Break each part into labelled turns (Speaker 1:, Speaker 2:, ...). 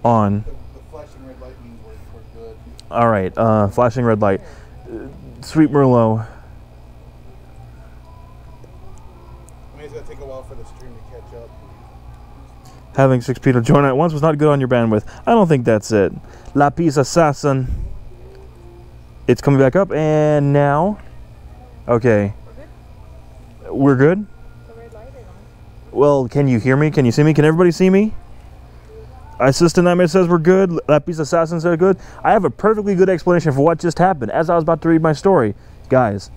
Speaker 1: On.
Speaker 2: The flashing red light means we're good.
Speaker 1: All right, flashing red light. Sweet Merlot.
Speaker 2: I mean, it's going to take a while for the stream to catch up.
Speaker 1: Having 6 people join at once was not good on your bandwidth. I don't think that's it. Lapis Assassin. It's coming back up, and now... Okay. We're good?
Speaker 3: The red light is on.
Speaker 1: Well, can you hear me? Can you see me? Can everybody see me? Assistant Nightmare says we're good. Lapis Assassin says good. I have a perfectly good explanation for what just happened as I was about to read my story. Guys,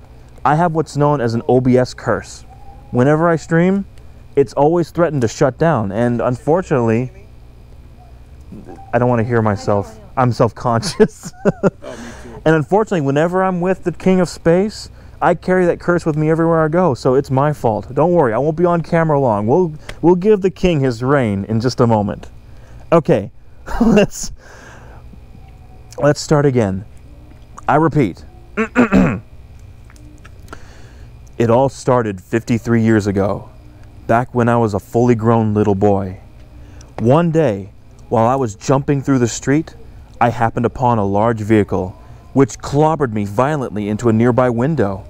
Speaker 1: I have what's known as an OBS curse. Whenever I stream, it's always threatened to shut down, and unfortunately, I don't want to hear myself. I'm self-conscious. And unfortunately, whenever I'm with the King of Space, I carry that curse with me everywhere I go, so it's my fault. Don't worry, I won't be on camera long. We'll give the king his reign in just a moment. Okay, let's start again. I repeat. It all started 53 years ago, back when I was a fully grown little boy. One day, while I was jumping through the street, I happened upon a large vehicle, which clobbered me violently into a nearby window.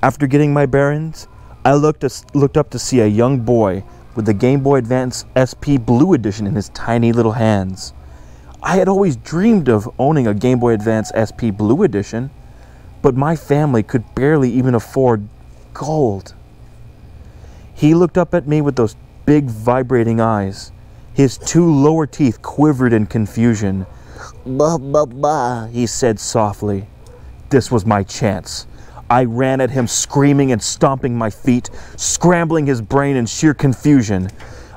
Speaker 1: After getting my bearings, I looked up to see a young boy with the Game Boy Advance SP Blue Edition in his tiny little hands. I had always dreamed of owning a Game Boy Advance SP Blue Edition, but my family could barely even afford gold. He looked up at me with those big vibrating eyes. His 2 lower teeth quivered in confusion. "Bah, bah, bah," he said softly. This was my chance. I ran at him screaming and stomping my feet, scrambling his brain in sheer confusion.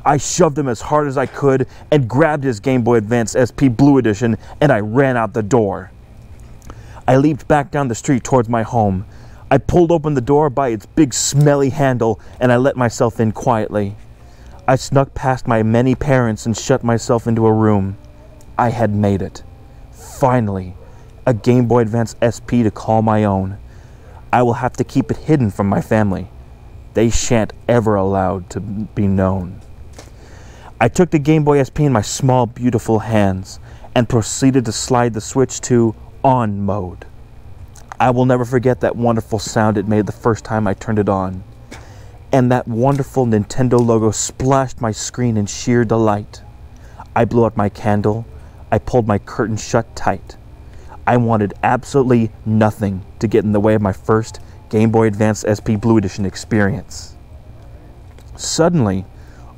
Speaker 1: I shoved him as hard as I could and grabbed his Game Boy Advance SP Blue Edition, and I ran out the door. I leaped back down the street towards my home. I pulled open the door by its big smelly handle, and I let myself in quietly. I snuck past my many parents and shut myself into a room. I had made it. Finally, a Game Boy Advance SP to call my own. I will have to keep it hidden from my family. They shan't ever allowed to be known. I took the Game Boy SP in my small, beautiful hands and proceeded to slide the switch to on mode. I will never forget that wonderful sound it made the first time I turned it on. And that wonderful Nintendo logo splashed my screen in sheer delight. I blew out my candle. I pulled my curtain shut tight. I wanted absolutely nothing to get in the way of my first Game Boy Advance SP Blue Edition experience. Suddenly,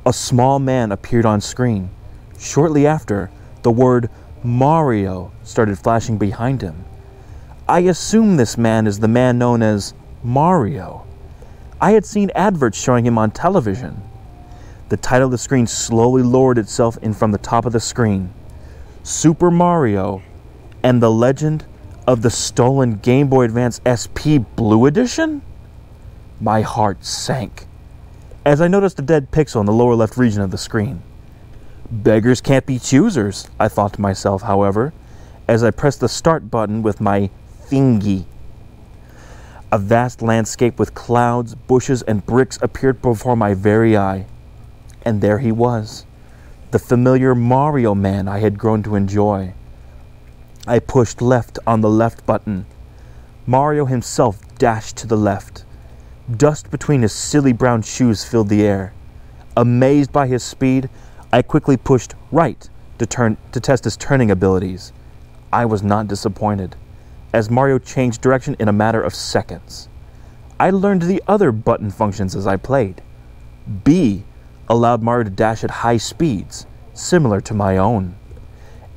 Speaker 1: a small man appeared on screen. Shortly after, the word Mario started flashing behind him. I assume this man is the man known as Mario. I had seen adverts showing him on television. The title of the screen slowly lowered itself in from the top of the screen. Super Mario and the Legend of the Stolen Game Boy Advance SP Blue Edition? My heart sank as I noticed a dead pixel in the lower left region of the screen. Beggars can't be choosers, I thought to myself, however, as I pressed the start button with my thingy. A vast landscape with clouds, bushes, and bricks appeared before my very eye. And there he was, the familiar Mario Man I had grown to enjoy. I pushed left on the left button. Mario himself dashed to the left. Dust between his silly brown shoes filled the air. Amazed by his speed, I quickly pushed right to test his turning abilities. I was not disappointed, as Mario changed direction in a matter of seconds. I learned the other button functions as I played. B allowed Mario to dash at high speeds, similar to my own.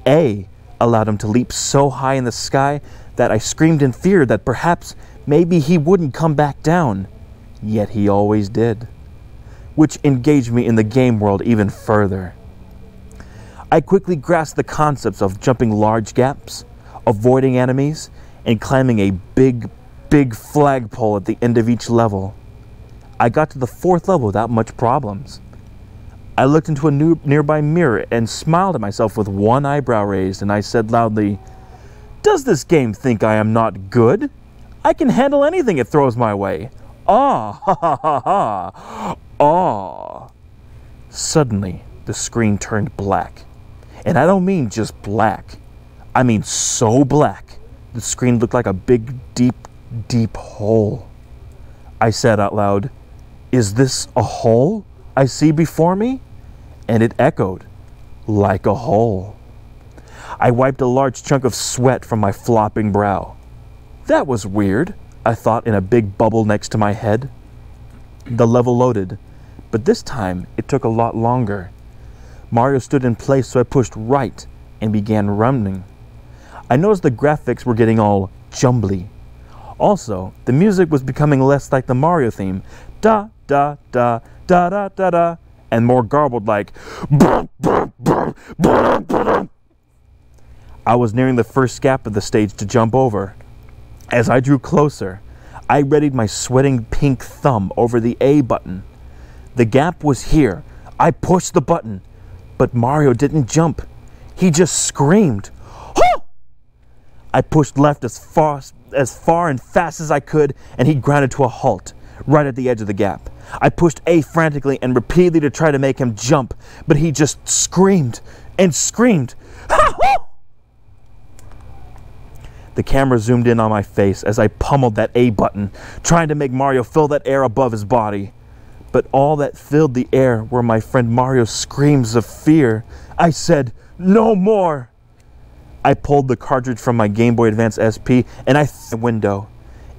Speaker 1: A allowed him to leap so high in the sky that I screamed in fear that perhaps maybe he wouldn't come back down. Yet he always did, which engaged me in the game world even further. I quickly grasped the concepts of jumping large gaps, avoiding enemies, and climbing a big flagpole at the end of each level. I got to the 4th level without much problems. I looked into a nearby mirror and smiled at myself with one eyebrow raised, and I said loudly, "Does this game think I am not good? I can handle anything it throws my way. Ah, ha ha ha ha, ah." Suddenly, the screen turned black, And I don't mean just black. I mean so black. The screen looked like a big, deep, deep hole. I said out loud, "Is this a hole I see before me?" And it echoed, "Like a hole." I wiped a large chunk of sweat from my flopping brow. That was weird, I thought in a big bubble next to my head. The level loaded, but this time it took a lot longer. Mario stood in place, so I pushed right and began running. I noticed the graphics were getting all jumbly. Also, the music was becoming less like the Mario theme, da da da da da da da, and more garbled like brr, brr, brr, brr, brr. I was nearing the first gap of the stage to jump over. As I drew closer, I readied my sweating pink thumb over the A button. The gap was here. I pushed the button, but Mario didn't jump. He just screamed. "Huh!" I pushed left as far and fast as I could, and he grounded to a halt, right at the edge of the gap. I pushed A frantically and repeatedly to try to make him jump, but he just screamed and screamed. The camera zoomed in on my face as I pummeled that A button, trying to make Mario fill that air above his body. But all that filled the air were my friend Mario's screams of fear. I said, "No more!" I pulled the cartridge from my Game Boy Advance SP and I threw the window.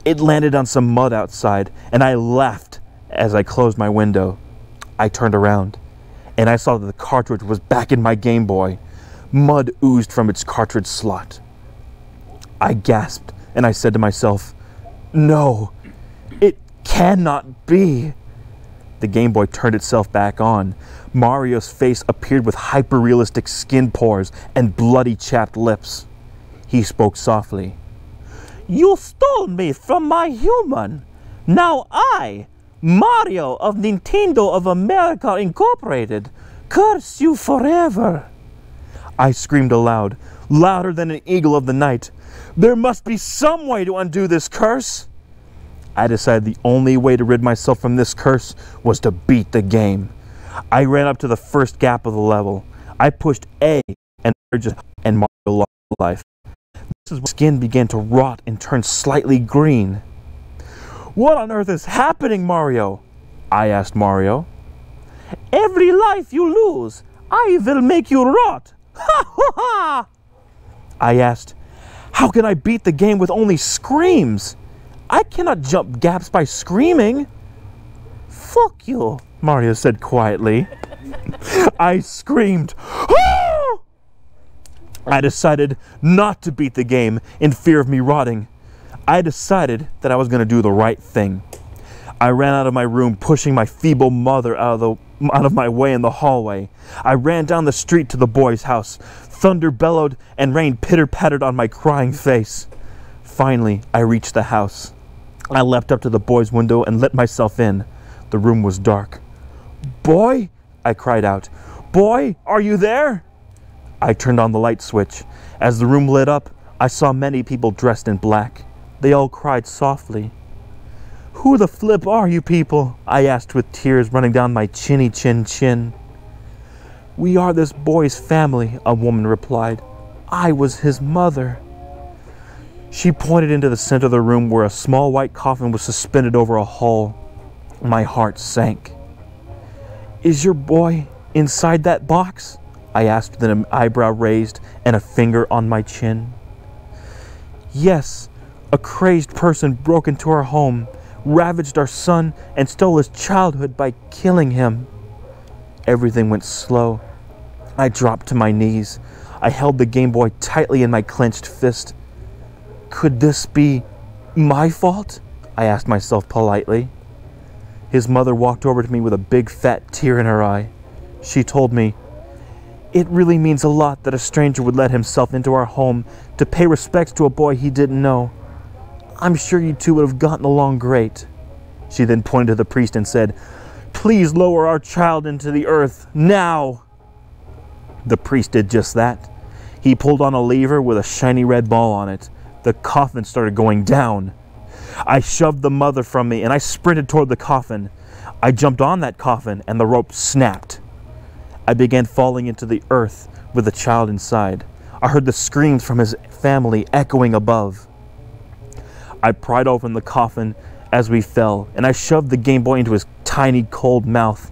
Speaker 1: It landed on some mud outside and I laughed as I closed my window. I turned around and I saw that the cartridge was back in my Game Boy. Mud oozed from its cartridge slot. I gasped and I said to myself, "No, it cannot be." The Game Boy turned itself back on. Mario's face appeared with hyper-realistic skin pores and bloody chapped lips. He spoke softly. "You stole me from my human. Now I, Mario of Nintendo of America Incorporated, curse you forever." I screamed aloud, louder than an eagle of the night. "There must be some way to undo this curse." I decided the only way to rid myself from this curse was to beat the game. I ran up to the first gap of the level. I pushed A and Mario lost life. This is when skin began to rot and turn slightly green. "What on earth is happening, Mario?" I asked Mario. "Every life you lose, I will make you rot. Ha ha ha!" I asked, "How can I beat the game with only screams? I cannot jump gaps by screaming." "Fuck you," Mario said quietly. I screamed. "Ah!" I decided not to beat the game in fear of me rotting. I decided that I was going to do the right thing. I ran out of my room, pushing my feeble mother out of my way in the hallway. I ran down the street to the boy's house. Thunder bellowed and rain pitter-pattered on my crying face. Finally, I reached the house. I leapt up to the boy's window and let myself in. The room was dark. "Boy!" I cried out. "Boy, are you there?" I turned on the light switch. As the room lit up, I saw many people dressed in black. They all cried softly. "Who the flip are you people?" I asked with tears running down my chinny chin. "We are this boy's family," a woman replied. "I was his mother." She pointed into the center of the room where a small white coffin was suspended over a hole. My heart sank. "Is your boy inside that box?" I asked with an eyebrow raised and a finger on my chin. "Yes, a crazed person broke into our home, ravaged our son, and stole his childhood by killing him." Everything went slow. I dropped to my knees. I held the Game Boy tightly in my clenched fist. Could this be my fault? I asked myself politely. His mother walked over to me with a big fat tear in her eye. She told me, "It really means a lot that a stranger would let himself into our home to pay respects to a boy he didn't know. I'm sure you two would have gotten along great." She then pointed to the priest and said, "Please lower our child into the earth, now." The priest did just that. He pulled on a lever with a shiny red ball on it. The coffin started going down. I shoved the mother from me and I sprinted toward the coffin. I jumped on that coffin and the rope snapped. I began falling into the earth with the child inside. I heard the screams from his family echoing above. I pried open the coffin as we fell, and I shoved the Game Boy into his tiny, cold mouth.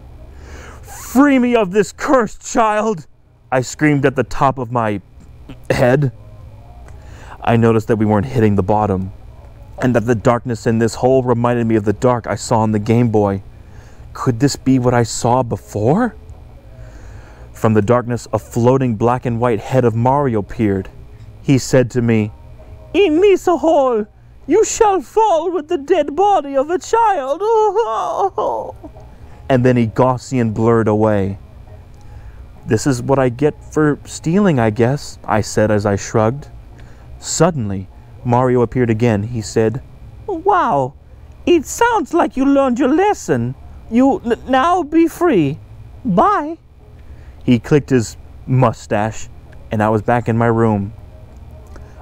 Speaker 1: "Free me of this cursed child!" I screamed at the top of my head. I noticed that we weren't hitting the bottom, and that the darkness in this hole reminded me of the dark I saw on the Game Boy. Could this be what I saw before? From the darkness, a floating black and white head of Mario appeared. He said to me, "In this hole, you shall fall with the dead body of a child." And then he Gaussian blurred away. "This is what I get for stealing, I guess," I said as I shrugged. Suddenly, Mario appeared again. He said, "Wow, it sounds like you learned your lesson. You now be free. Bye." He clicked his mustache, and I was back in my room.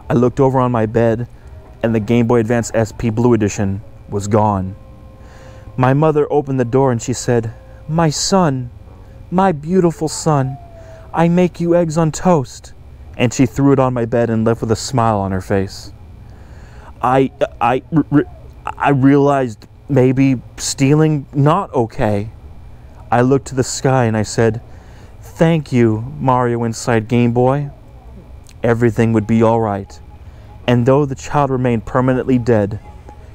Speaker 1: I looked over on my bed, and the Game Boy Advance SP Blue Edition was gone. My mother opened the door and she said, "My son, my beautiful son, I make you eggs on toast." And she threw it on my bed and left with a smile on her face. I realized maybe stealing not okay. I looked to the sky and I said, "Thank you, Mario inside Game Boy." Everything would be all right. And though the child remained permanently dead,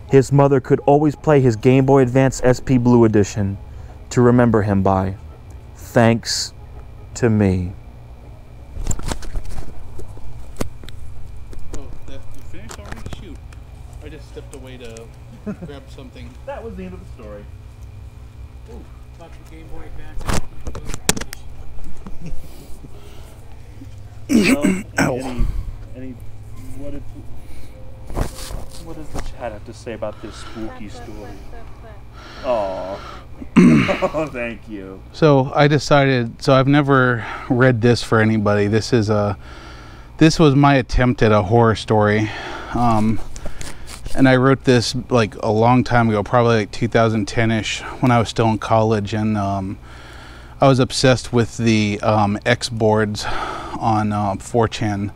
Speaker 1: his mother could always play his Game Boy Advance SP Blue Edition to remember him by. Thanks to me.
Speaker 3: Oh, you finished already? Shoot. I just stepped away to grab something.
Speaker 1: That was the end of the story.
Speaker 3: Ooh, about the Game Boy Advance.
Speaker 1: What does the chat have to say about this spooky story? Oh, thank you.
Speaker 3: So I decided. So I've never read this for anybody. This was my attempt at a horror story, and I wrote this like a long time ago, probably like 2010ish, when I was still in college, and I was obsessed with the X boards on 4chan.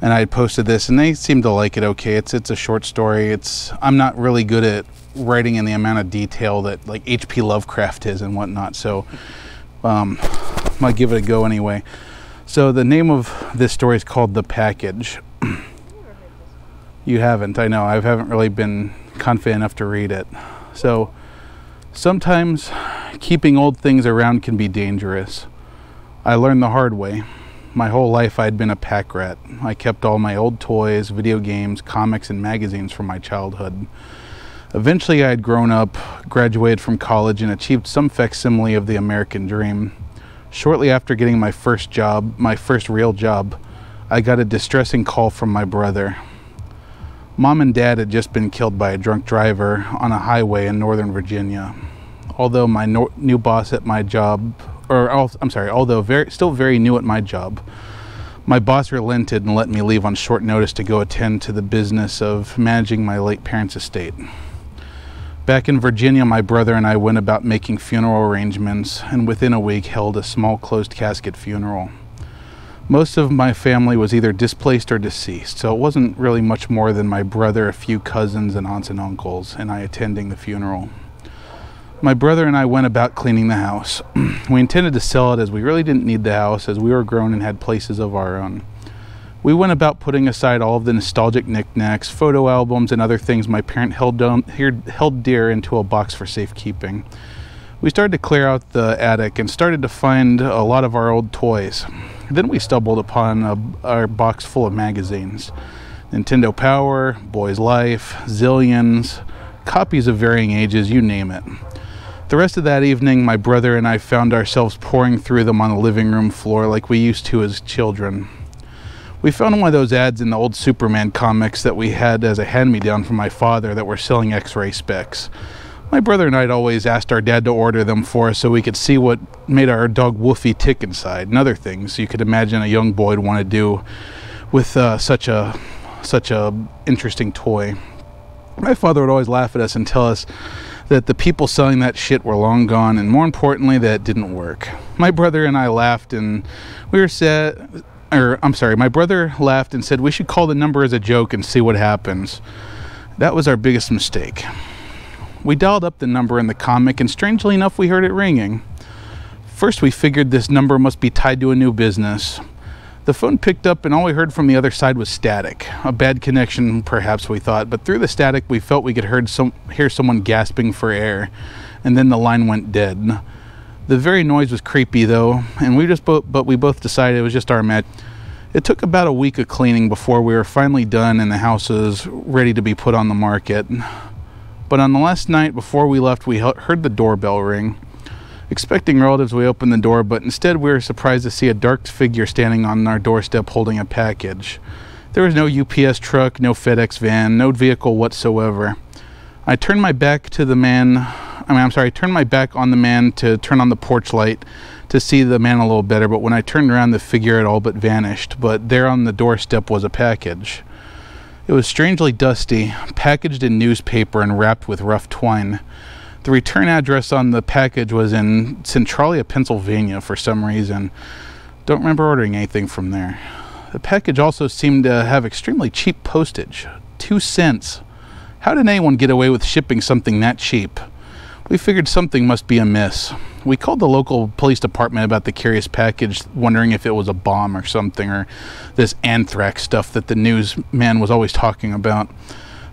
Speaker 3: And I had posted this, and they seemed to like it okay. It's a short story. I'm not really good at writing in the amount of detail that like H.P. Lovecraft is and whatnot. So might give it a go anyway. So the name of this story is called The Package. You haven't, I know. I haven't really been confident enough to read it. So sometimes keeping old things around can be dangerous. I learned the hard way. My whole life I'd been a pack rat. I kept all my old toys, video games, comics, and magazines from my childhood. Eventually I had grown up, graduated from college, and achieved some facsimile of the American dream. Shortly after getting my first job, my first real job, I got a distressing call from my brother. Mom and Dad had just been killed by a drunk driver on a highway in Northern Virginia. Although my new boss at my job, although still very new at my job, my boss relented and let me leave on short notice to go attend to the business of managing my late parents' estate. Back in Virginia, my brother and I went about making funeral arrangements, and within a week held a small closed casket funeral. Most of my family was either displaced or deceased, so it wasn't really much more than my brother, a few cousins and aunts and uncles, and I attending the funeral. My brother and I went about cleaning the house. We intended to sell it as we really didn't need the house, as we were grown and had places of our own. We went about putting aside all of the nostalgic knickknacks, photo albums, and other things my parent held dear into a box for safekeeping. We started to clear out the attic and started to find a lot of our old toys. Then we stumbled upon our box full of magazines. Nintendo Power, Boy's Life, Zillions, copies of varying ages, you name it. The rest of that evening, my brother and I found ourselves pouring through them on the living room floor like we used to as children. We found one of those ads in the old Superman comics that we had as a hand-me-down from my father that were selling X-ray specs. My brother and I had always asked our dad to order them for us so we could see what made our dog Woofy tick inside and other things you could imagine a young boy would want to do with such a interesting toy. My father would always laugh at us and tell us that the people selling that shit were long gone, and more importantly, that it didn't work. My brother and I laughed, and we were sad. My brother laughed and said we should call the number as a joke and see what happens. That was our biggest mistake. We dialed up the number in the comic, and strangely enough, we heard it ringing. First, we figured this number must be tied to a new business. The phone picked up, and all we heard from the other side was static. A bad connection, perhaps, we thought, but through the static, we felt we could hear someone gasping for air, and then the line went dead. The very noise was creepy, though, and we both decided it was just our match. It took about a week of cleaning before we were finally done and the house was ready to be put on the market. But on the last night before we left, we heard the doorbell ring. Expecting relatives, we opened the door, but instead we were surprised to see a dark figure standing on our doorstep holding a package. There was no UPS truck, no FedEx van, no vehicle whatsoever. I turned my back on the man to turn on the porch light to see the man a little better, but when I turned around, the figure had all but vanished, but there on the doorstep was a package. It was strangely dusty, packaged in newspaper and wrapped with rough twine. The return address on the package was in Centralia, Pennsylvania for some reason. Don't remember ordering anything from there. The package also seemed to have extremely cheap postage. 2 cents. How did anyone get away with shipping something that cheap? We figured something must be amiss. We called the local police department about the curious package, wondering if it was a bomb or something, or this anthrax stuff that the newsman was always talking about.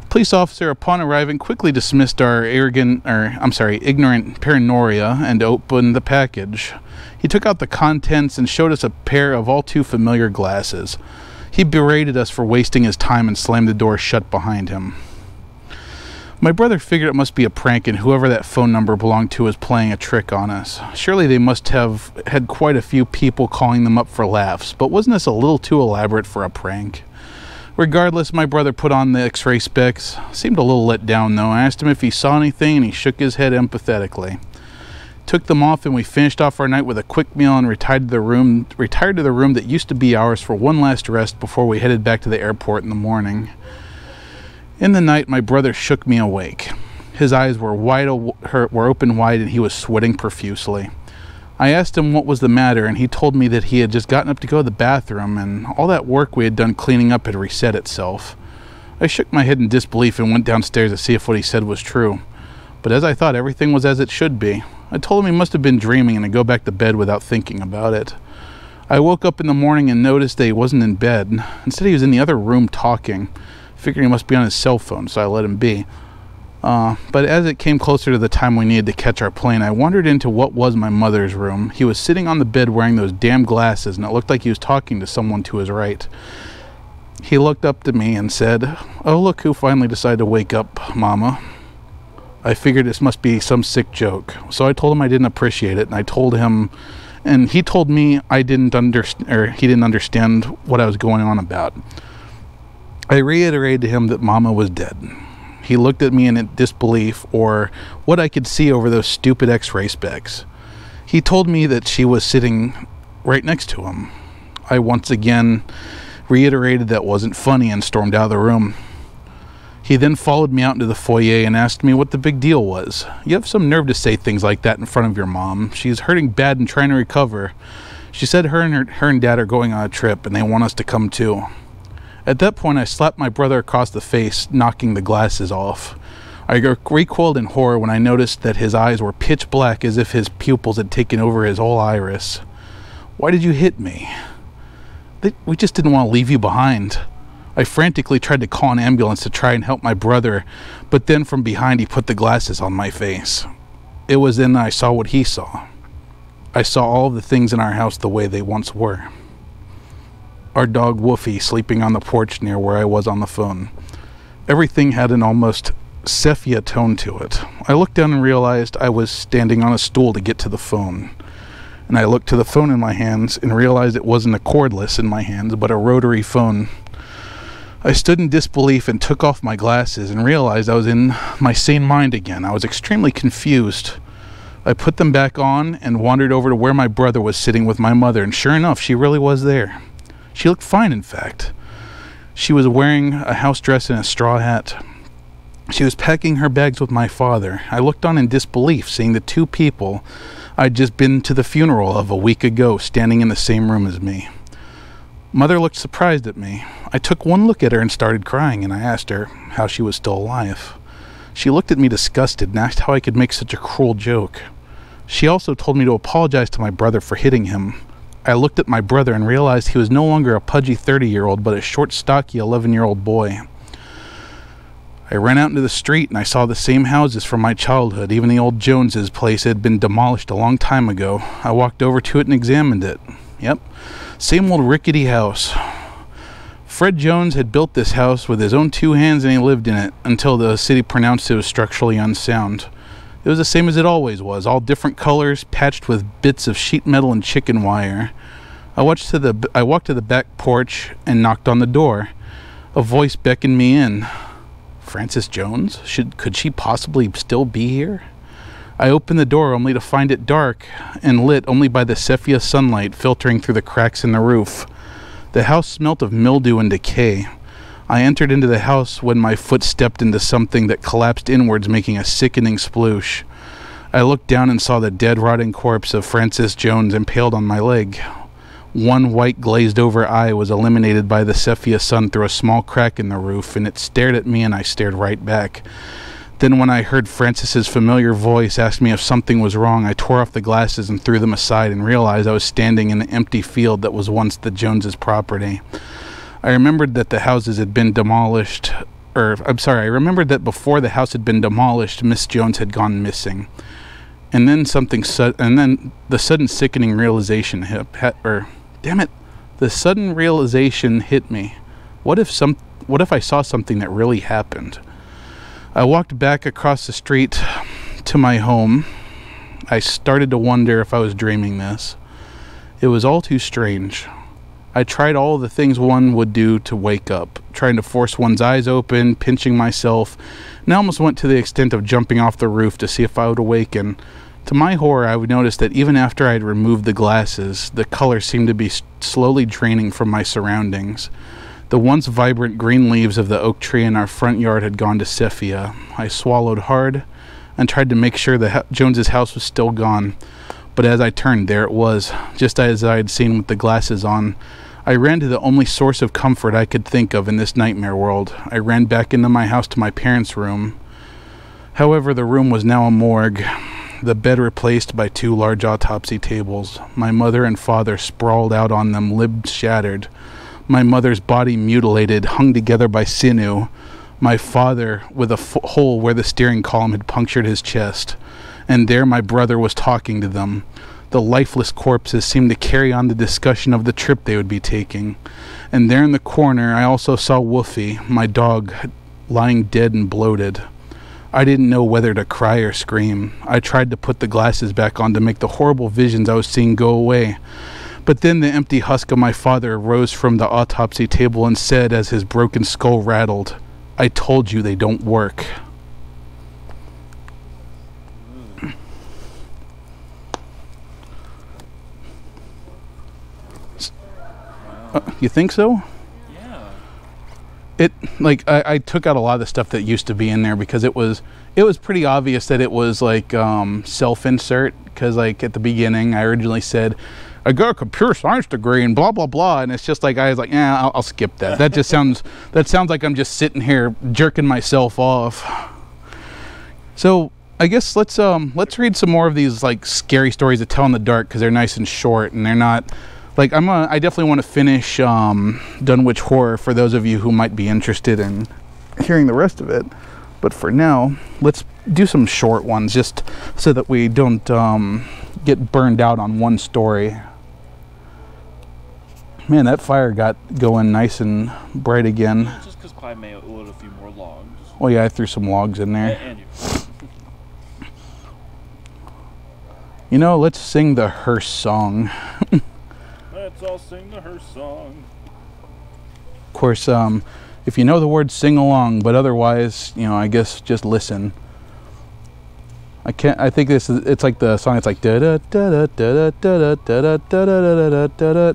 Speaker 3: The police officer, upon arriving, quickly dismissed our ignorant paranoia and opened the package. He took out the contents and showed us a pair of all too familiar glasses. He berated us for wasting his time and slammed the door shut behind him. My brother figured it must be a prank, and whoever that phone number belonged to was playing a trick on us. Surely they must have had quite a few people calling them up for laughs, but wasn't this a little too elaborate for a prank? Regardless, my brother put on the x-ray specs. Seemed a little let down, though. I asked him if he saw anything, and he shook his head empathetically. Took them off, and we finished off our night with a quick meal and retired to the room that used to be ours for one last rest before we headed back to the airport in the morning. In the night, my brother shook me awake. His eyes were open wide, and he was sweating profusely. I asked him what was the matter, and he told me that he had just gotten up to go to the bathroom, and all that work we had done cleaning up had reset itself. I shook my head in disbelief and went downstairs to see if what he said was true. But as I thought, everything was as it should be. I told him he must have been dreaming and to go back to bed without thinking about it. I woke up in the morning and noticed that he wasn't in bed. Instead, he was in the other room talking. Figured he must be on his cell phone, so I let him be. But as it came closer to the time we needed to catch our plane, I wandered into what was my mother's room. He was sitting on the bed wearing those damn glasses, and it looked like he was talking to someone to his right. He looked up to me and said, "Oh, look who finally decided to wake up, Mama." I figured this must be some sick joke, so I told him I didn't appreciate it, and he told me he didn't understand what I was going on about. I reiterated to him that Mama was dead. He looked at me in disbelief, or what I could see over those stupid x-ray specs. He told me that she was sitting right next to him. I once again reiterated that wasn't funny and stormed out of the room. He then followed me out into the foyer and asked me what the big deal was. "You have some nerve to say things like that in front of your mom. She's hurting bad and trying to recover. She said her and Dad are going on a trip and they want us to come too." At that point, I slapped my brother across the face, knocking the glasses off. I recoiled in horror when I noticed that his eyes were pitch black, as if his pupils had taken over his whole iris. "Why did you hit me?" "We just didn't want to leave you behind." I frantically tried to call an ambulance to try and help my brother, but then from behind he put the glasses on my face. It was then I saw what he saw. I saw all of the things in our house the way they once were. Our dog Woofy sleeping on the porch near where I was on the phone. Everything had an almost sepia tone to it. I looked down and realized I was standing on a stool to get to the phone. And I looked to the phone in my hands and realized it wasn't a cordless in my hands, but a rotary phone. I stood in disbelief and took off my glasses and realized I was in my sane mind again. I was extremely confused. I put them back on and wandered over to where my brother was sitting with my mother, and sure enough, she really was there. She looked fine, in fact. She was wearing a house dress and a straw hat. She was packing her bags with my father. I looked on in disbelief, seeing the two people I'd just been to the funeral of a week ago standing in the same room as me. Mother looked surprised at me. I took one look at her and started crying, and I asked her how she was still alive. She looked at me disgusted and asked how I could make such a cruel joke. She also told me to apologize to my brother for hitting him. I looked at my brother and realized he was no longer a pudgy 30-year-old, but a short, stocky 11-year-old boy. I ran out into the street and I saw the same houses from my childhood. Even the old Jones's place had been demolished a long time ago. I walked over to it and examined it. Yep, same old rickety house. Fred Jones had built this house with his own two hands and he lived in it until the city pronounced it was structurally unsound. It was the same as it always was, all different colors, patched with bits of sheet metal and chicken wire. I walked to the back porch and knocked on the door. A voice beckoned me in. Frances Jones? Could she possibly still be here? I opened the door only to find it dark and lit only by the sepia sunlight filtering through the cracks in the roof. The house smelt of mildew and decay. I entered into the house when my foot stepped into something that collapsed inwards, making a sickening sploosh. I looked down and saw the dead, rotting corpse of Frances Jones impaled on my leg. One white glazed-over eye was illuminated by the sepia sun through a small crack in the roof, and it stared at me and I stared right back. Then when I heard Frances's familiar voice ask me if something was wrong, I tore off the glasses and threw them aside and realized I was standing in the empty field that was once the Joneses' property. I remembered that the houses had been demolished, I remembered that before the house had been demolished, Miss Jones had gone missing. And then the sudden sickening realization the sudden realization hit me. What if I saw something that really happened? I walked back across the street to my home. I started to wonder if I was dreaming this. It was all too strange. I tried all the things one would do to wake up, trying to force one's eyes open, pinching myself, and I almost went to the extent of jumping off the roof to see if I would awaken. To my horror, I would notice that even after I had removed the glasses, the color seemed to be slowly draining from my surroundings. The once vibrant green leaves of the oak tree in our front yard had gone to sepia. I swallowed hard and tried to make sure that Jones's house was still gone. But as I turned, there it was, just as I had seen with the glasses on. I ran to the only source of comfort I could think of in this nightmare world. I ran back into my house to my parents' room. However, the room was now a morgue, the bed replaced by two large autopsy tables. My mother and father sprawled out on them, limbs shattered. My mother's body mutilated, hung together by sinew. My father with a hole where the steering column had punctured his chest. And there my brother was talking to them. The lifeless corpses seemed to carry on the discussion of the trip they would be taking. And there in the corner I also saw Woofy, my dog, lying dead and bloated. I didn't know whether to cry or scream. I tried to put the glasses back on to make the horrible visions I was seeing go away. But then the empty husk of my father rose from the autopsy table and said as his broken skull rattled, "I told you they don't work." You think so? Yeah. I took out a lot of the stuff that used to be in there because it was pretty obvious that it was like self-insert, because like at the beginning I originally said I got a computer science degree and blah blah blah, and it's just like I was like, yeah, I'll skip that. That just sounds like I'm just sitting here jerking myself off. So I guess let's read some more of these like scary stories to tell in the dark, because they're nice and short and they're not like I definitely want to finish Dunwich Horror for those of you who might be interested in hearing the rest of it. But for now, let's do some short ones just so that we don't get burned out on one story. Man, that fire got going nice and bright again.
Speaker 1: Just because Clyde may load a few more logs.
Speaker 3: Oh yeah, I threw some logs in there.
Speaker 1: And you.
Speaker 3: You know, let's sing the hearse song.
Speaker 1: Let's all sing the hearse song.
Speaker 3: Of course, if you know the words, sing along, but otherwise, you know, I guess just listen. I think it's like the song, it's like da da da da da da da da da da da da da.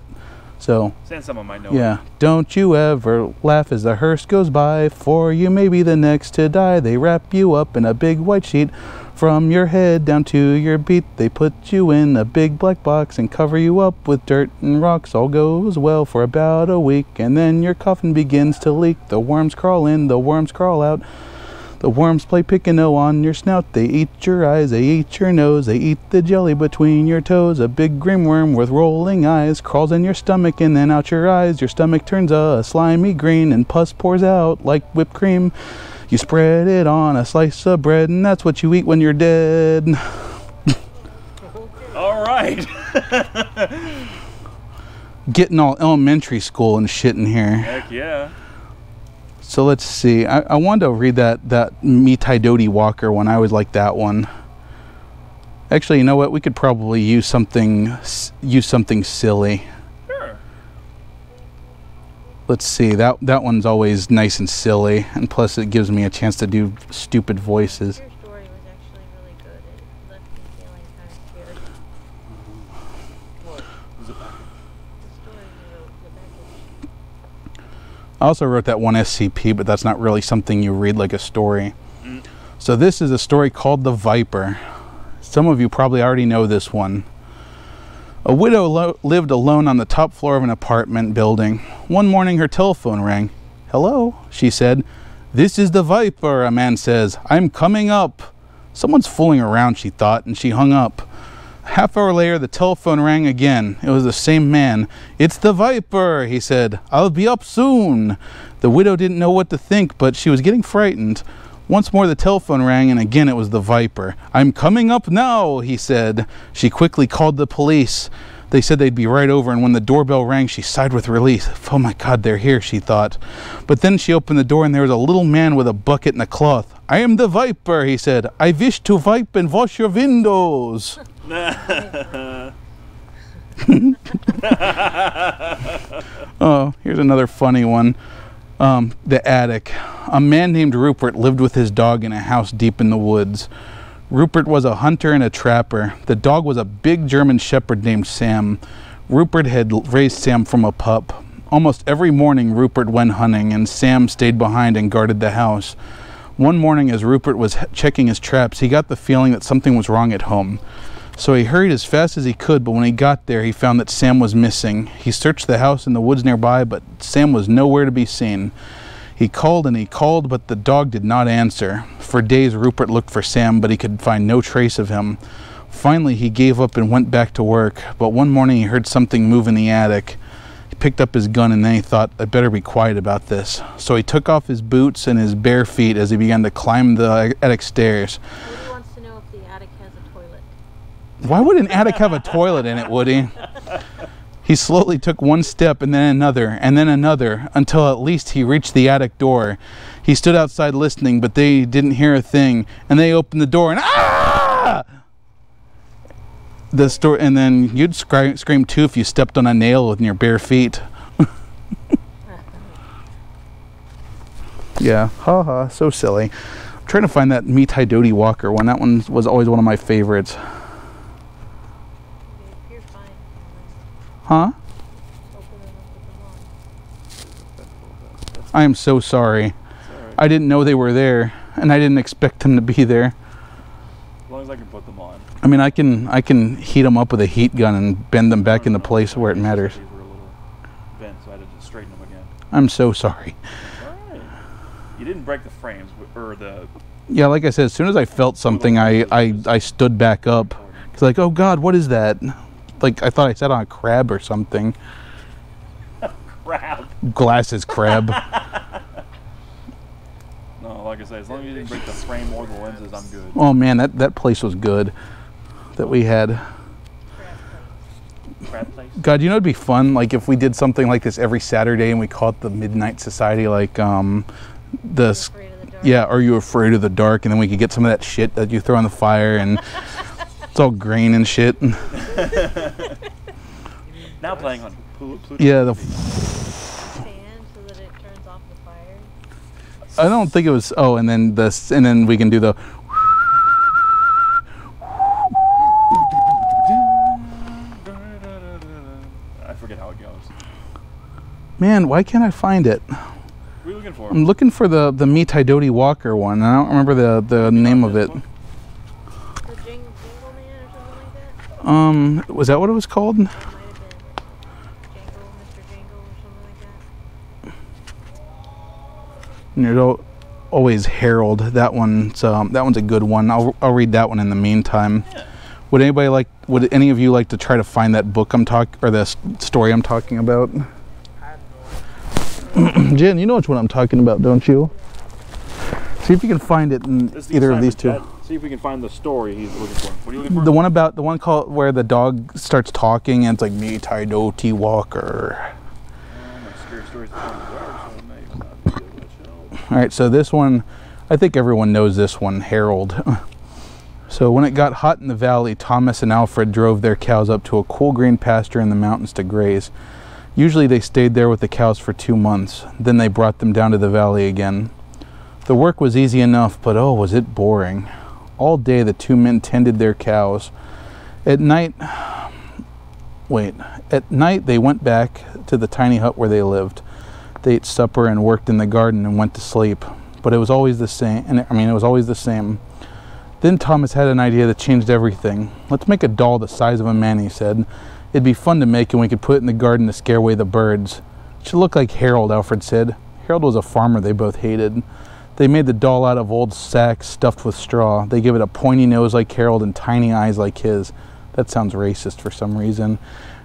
Speaker 3: So
Speaker 1: Send some of my notes.
Speaker 3: yeah, don't you ever laugh as the hearse goes by, for you may be the next to die. They wrap you up in a big white sheet, from your head down to your beat. They put you in a big black box and cover you up with dirt and rocks. All goes well for about a week, and then your coffin begins to leak. The worms crawl in, the worms crawl out. The worms play pick-a-no on your snout. They eat your eyes, they eat your nose, they eat the jelly between your toes. A big green worm with rolling eyes crawls in your stomach and then out your eyes. Your stomach turns a slimy green and pus pours out like whipped cream. You spread it on a slice of bread, and that's what you eat when you're dead.
Speaker 1: All right.
Speaker 3: Getting all elementary school and shit in here.
Speaker 1: Heck yeah.
Speaker 3: So let's see. I wanted to read that Me Tidoti Walker one. I always like that one. Actually, you know what? We could probably use something silly.
Speaker 1: Sure.
Speaker 3: Let's see. That one's always nice and silly, and plus it gives me a chance to do stupid voices.
Speaker 4: Your story was actually really good. It left me feeling kind of scared.
Speaker 1: What? Was it back?
Speaker 4: The story you wrote, the package.
Speaker 3: I also wrote that one SCP, but that's not really something you read like a story.
Speaker 1: Mm.
Speaker 3: So this is a story called The Viper. Some of you probably already know this one. A widow lived alone on the top floor of an apartment building. One morning her telephone rang. "Hello," she said. "This is the Viper," a man says. "I'm coming up." Someone's fooling around, she thought, and she hung up. Half hour later, the telephone rang again. It was the same man. "It's the Viper," he said. "I'll be up soon." The widow didn't know what to think, but she was getting frightened. Once more the telephone rang, and again it was the Viper. "I'm coming up now," he said. She quickly called the police. They said they'd be right over, and when the doorbell rang, she sighed with relief. "Oh my God, they're here," she thought. But then she opened the door, and there was a little man with a bucket and a cloth. "I am the Viper," he said. "I wish to wipe and wash your windows." Oh, here's another funny one. The attic. A man named Rupert lived with his dog in a house deep in the woods. Rupert was a hunter and a trapper. The dog was a big German shepherd named Sam. Rupert had raised Sam from a pup. Almost every morning Rupert went hunting, and Sam stayed behind and guarded the house. One morning as Rupert was checking his traps, he got the feeling that something was wrong at home. So he hurried as fast as he could, but when he got there, he found that Sam was missing. He searched the house and the woods nearby, but Sam was nowhere to be seen. He called and he called, but the dog did not answer. For days, Rupert looked for Sam, but he could find no trace of him. Finally, he gave up and went back to work, but one morning he heard something move in the attic. He picked up his gun, and then he thought, "I'd better be quiet about this." So he took off his boots and his bare feet as he began to climb the attic stairs.
Speaker 4: Woody wants to know if the attic has a toilet.
Speaker 3: Why would an attic have a toilet in it, Woody? He slowly took one step and then another, until at least he reached the attic door. He stood outside listening, but they didn't hear a thing, and they opened the door and ah! And then you'd scream too if you stepped on a nail with your bare feet. Yeah, haha, so silly. I'm trying to find that Me Tidoti Walker one. That one was always one of my favorites.
Speaker 4: You're fine.
Speaker 3: Huh?
Speaker 4: Open it up with the wand.
Speaker 3: I am so sorry. I didn't know they were there, and I didn't expect them to be there.
Speaker 1: As long as I can put them on.
Speaker 3: I mean, I can heat them up with a heat gun and bend them back into place where it matters.
Speaker 1: These were a little bent, so I had to just straighten them again.
Speaker 3: I'm so sorry.
Speaker 1: Alright. You didn't break the frames, or the...
Speaker 3: Yeah, like I said, as soon as I felt something, I stood back up. It's like, oh God, what is that? Like, I thought I sat on a crab or something.
Speaker 1: Crap.
Speaker 3: Glasses crab.
Speaker 1: No, like I said, as long as you didn't break the frame or the lenses, I'm good.
Speaker 3: Oh man, that place was good that we had.
Speaker 1: Crab place?
Speaker 3: God, you know it'd be fun, like if we did something like this every Saturday and we call it the Midnight Society, like
Speaker 4: Afraid of the dark.
Speaker 3: yeah, Are You Afraid of the Dark? And then we could get some of that shit that you throw in the fire and it's all green and shit.
Speaker 1: Now playing on Pluto.
Speaker 3: Yeah,
Speaker 4: Sand so that it turns off the fire.
Speaker 3: I don't think it was. Oh, and then we can do the.
Speaker 1: I forget how it goes.
Speaker 3: Man, why can't I find it?
Speaker 1: What are you looking for?
Speaker 3: I'm looking for the Me Tidoti Walker one. I don't remember the name of it.
Speaker 4: The Jingle Man or something like that?
Speaker 3: Was that what it was called?
Speaker 4: It might have been Jangle, Mr. Jangle or something like that.
Speaker 3: And there's always Harold. That one's a good one. I'll read that one in the meantime.
Speaker 1: Yeah.
Speaker 3: Would any of you like to try to find that book or the story I'm talking about? Jen, you know which one I'm talking about, don't you? See if you can find it in either of these two.
Speaker 1: See if we can find the story he's looking for. What are you looking for?
Speaker 3: The one called where the dog starts talking and it's like Me Tidoti Walker.
Speaker 1: My scary stories are dark, so maybe not be able to show.
Speaker 3: All right, so this one, I think everyone knows this one, Harold. So when it got hot in the valley, Thomas and Alfred drove their cows up to a cool green pasture in the mountains to graze. Usually they stayed there with the cows for 2 months. Then they brought them down to the valley again. The work was easy enough, but oh, was it boring. All day the two men tended their cows. At night they went back to the tiny hut where they lived. They ate supper and worked in the garden and went to sleep. But it was always the same. It was always the same. Then Thomas had an idea that changed everything. Let's make a doll the size of a man, he said. It'd be fun to make and we could put it in the garden to scare away the birds. It should look like Harold, Alfred said. Harold was a farmer they both hated. They made the doll out of old sacks stuffed with straw. They gave it a pointy nose like Harold and tiny eyes like his. That sounds racist for some reason.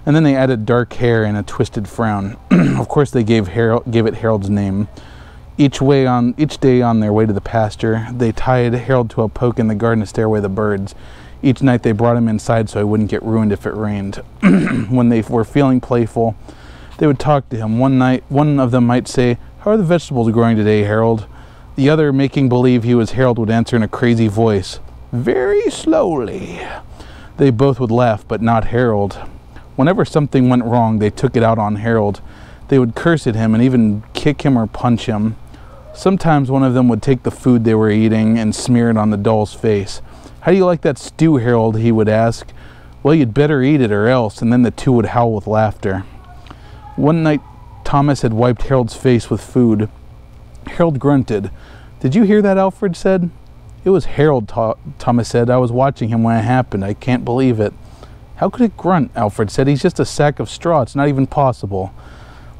Speaker 3: And then they added dark hair and a twisted frown. Of course they gave it Harold's name. Each day on their way to the pasture, they tied Harold to a poke in the garden to scare away the birds. Each night they brought him inside so he wouldn't get ruined if it rained. When they were feeling playful, they would talk to him. One night, one of them might say, "How are the vegetables growing today, Harold?" The other, making believe he was Harold, would answer in a crazy voice, "Very slowly." They both would laugh, but not Harold. Whenever something went wrong, they took it out on Harold. They would curse at him and even kick him or punch him. Sometimes one of them would take the food they were eating and smear it on the doll's face. "How do you like that stew, Harold?" he would ask. "Well, you'd better eat it or else," and then the two would howl with laughter. One night, Thomas had wiped Harold's face with food. Harold grunted. "Did you hear that?" Alfred said. "It was Harold," Thomas said. "I was watching him when it happened. I can't believe it." "How could it grunt?" Alfred said. "He's just a sack of straw. It's not even possible."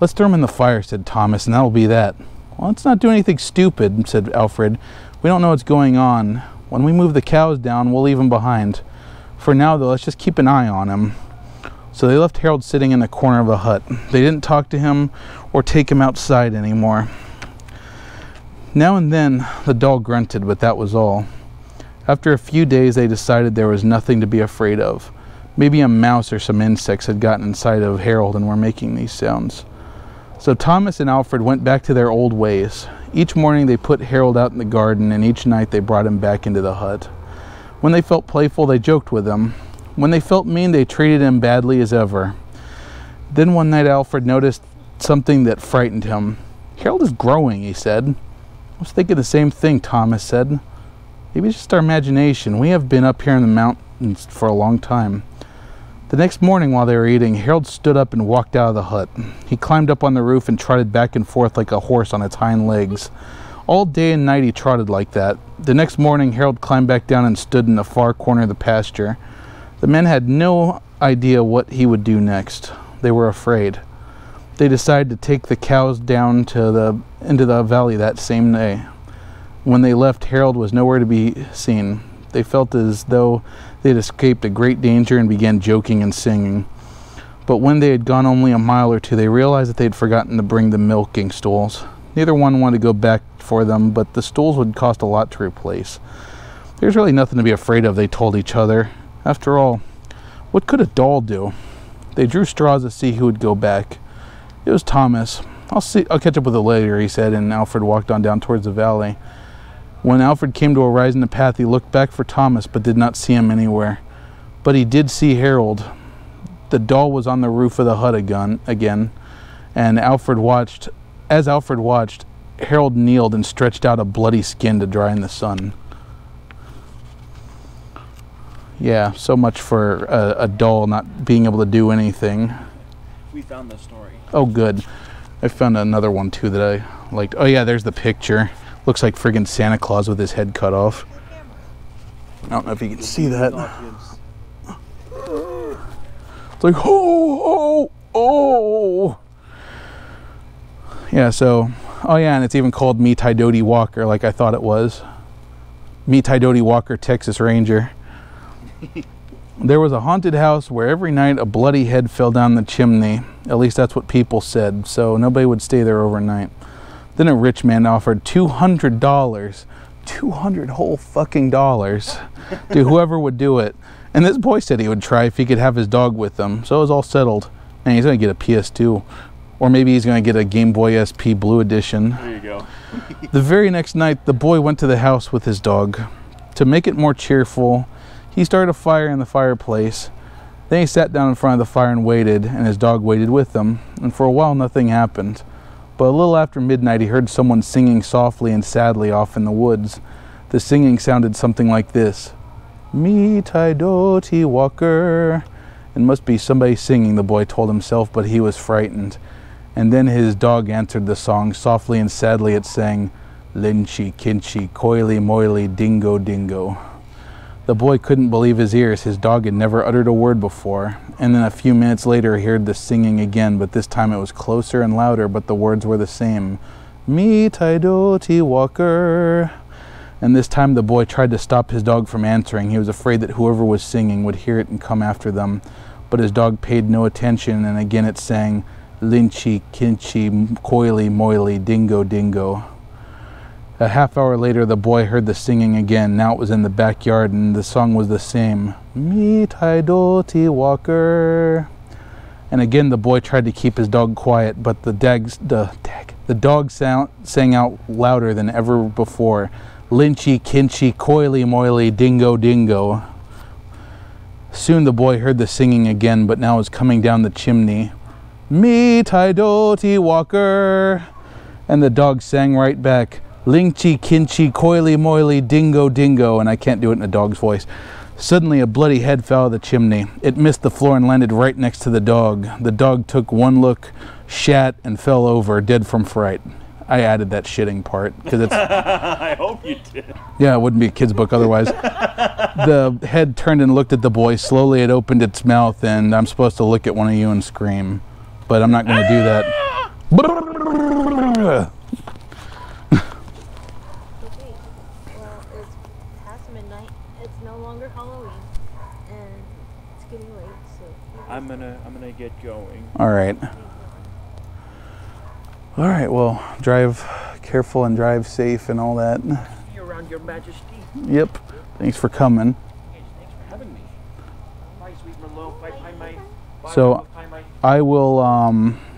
Speaker 3: "Let's throw him in the fire," said Thomas, "and that'll be that." "Well, let's not do anything stupid," said Alfred. "We don't know what's going on. When we move the cows down, we'll leave him behind. For now, though, let's just keep an eye on him." So they left Harold sitting in the corner of the hut. They didn't talk to him or take him outside anymore. Now and then, the doll grunted, but that was all. After a few days, they decided there was nothing to be afraid of. Maybe a mouse or some insects had gotten inside of Harold and were making these sounds. So Thomas and Alfred went back to their old ways. Each morning they put Harold out in the garden, and each night they brought him back into the hut. When they felt playful, they joked with him. When they felt mean, they treated him badly as ever. Then one night Alfred noticed something that frightened him. "Harold is growing," he said. "I was thinking the same thing," Thomas said. "Maybe it's just our imagination. We have been up here in the mountains for a long time." The next morning while they were eating, Harold stood up and walked out of the hut. He climbed up on the roof and trotted back and forth like a horse on its hind legs. All day and night he trotted like that. The next morning Harold climbed back down and stood in the far corner of the pasture. The men had no idea what he would do next. They were afraid. They decided to take the cows down into the valley that same day. When they left, Harold was nowhere to be seen. They felt as though they had escaped a great danger and began joking and singing. But when they had gone only a mile or two, they realized that they had forgotten to bring the milking stools. Neither one wanted to go back for them, but the stools would cost a lot to replace. "There's really nothing to be afraid of," they told each other. "After all, what could a doll do?" They drew straws to see who would go back. It was Thomas. I'll catch up with it later," he said, and Alfred walked on down towards the valley. When Alfred came to a rise in the path, he looked back for Thomas, but did not see him anywhere. But he did see Harold. The doll was on the roof of the hut again, and as Alfred watched, Harold kneeled and stretched out a bloody skin to dry in the sun. Yeah, so much for a doll not being able to do anything.
Speaker 1: We found this story.
Speaker 3: Oh, good. I found another one too that I liked. Oh yeah, there's the picture. Looks like friggin' Santa Claus with his head cut off. I don't know if you can see that. It's like, oh, oh, oh. Yeah, so, oh yeah, and it's even called Me Tidoti Walker, like I thought it was. Me Tidoti Walker, Texas Ranger. There was a haunted house where every night a bloody head fell down the chimney. At least that's what people said, so nobody would stay there overnight. Then a rich man offered $200, 200 whole fucking dollars, to whoever would do it. And this boy said he would try if he could have his dog with him. So it was all settled. And he's going to get a PS2. Or maybe he's going to get a Game Boy SP Blue Edition.
Speaker 1: There you go.
Speaker 3: The very next night, the boy went to the house with his dog. To make it more cheerful, he started a fire in the fireplace. Then he sat down in front of the fire and waited, and his dog waited with him. And for a while, nothing happened. But a little after midnight, he heard someone singing softly and sadly off in the woods. The singing sounded something like this. Me Tidoti Walker. It must be somebody singing, the boy told himself, but he was frightened. And then his dog answered the song. Softly and sadly it sang, Linchy, Kinchy, Coily, Moily, Dingo, Dingo. The boy couldn't believe his ears. His dog had never uttered a word before. And then a few minutes later he heard the singing again, but this time it was closer and louder, but the words were the same. Me Tidoti Walker. And this time the boy tried to stop his dog from answering. He was afraid that whoever was singing would hear it and come after them. But his dog paid no attention, and again it sang, Linchy, Kinchy, Coily, Moily, Dingo, Dingo. A half hour later, the boy heard the singing again. Now it was in the backyard, and the song was the same. Me Tidoti Walker. And again, the boy tried to keep his dog quiet, but the dog sang out louder than ever before. Linchy, Kinchy, Coily, Moily, Dingo, Dingo. Soon the boy heard the singing again, but now it was coming down the chimney. Me Tidoti Walker. And the dog sang right back. Linchy, Kinchy, Coily, Moily, Dingo, Dingo. And I can't do it in a dog's voice. Suddenly a bloody head fell out of the chimney. It missed the floor and landed right next to the dog. The dog took one look, shat, and fell over, dead from fright. I added that shitting part because it's.
Speaker 1: I hope you did.
Speaker 3: Yeah, it wouldn't be a kid's book otherwise. The head turned and looked at the boy. Slowly it opened its mouth, and I'm supposed to look at one of you and scream. But I'm not going to do that.
Speaker 4: Okay, well, it's past midnight. It's no longer Halloween, and it's getting late. So
Speaker 1: I'm gonna get going.
Speaker 3: All right. All right. Well, drive careful and drive safe and all that.
Speaker 1: You're around, Your Majesty.
Speaker 3: Yep. Thanks for coming.
Speaker 1: Yes, thanks for having me. Bye, sweet Merlot. Bye, bye, bye. Bye,
Speaker 3: So
Speaker 1: bye, bye.
Speaker 3: I will.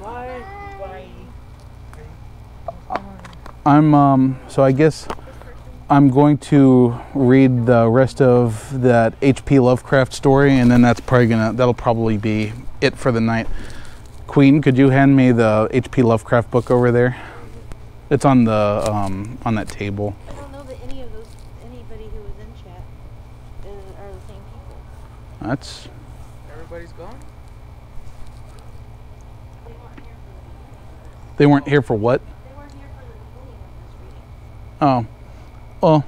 Speaker 1: Bye, bye.
Speaker 3: So I guess I'm going to read the rest of that H.P. Lovecraft story, and then that'll probably be it for the night. Queen, could you hand me the H.P. Lovecraft book over there? It's on the on that table.
Speaker 4: I don't know that anybody who was in chat are the same people.
Speaker 3: That's.
Speaker 2: Everybody's gone?
Speaker 4: They weren't here for the
Speaker 3: They weren't here for what?
Speaker 4: They weren't here for the beginning of this reading.
Speaker 3: Oh, well,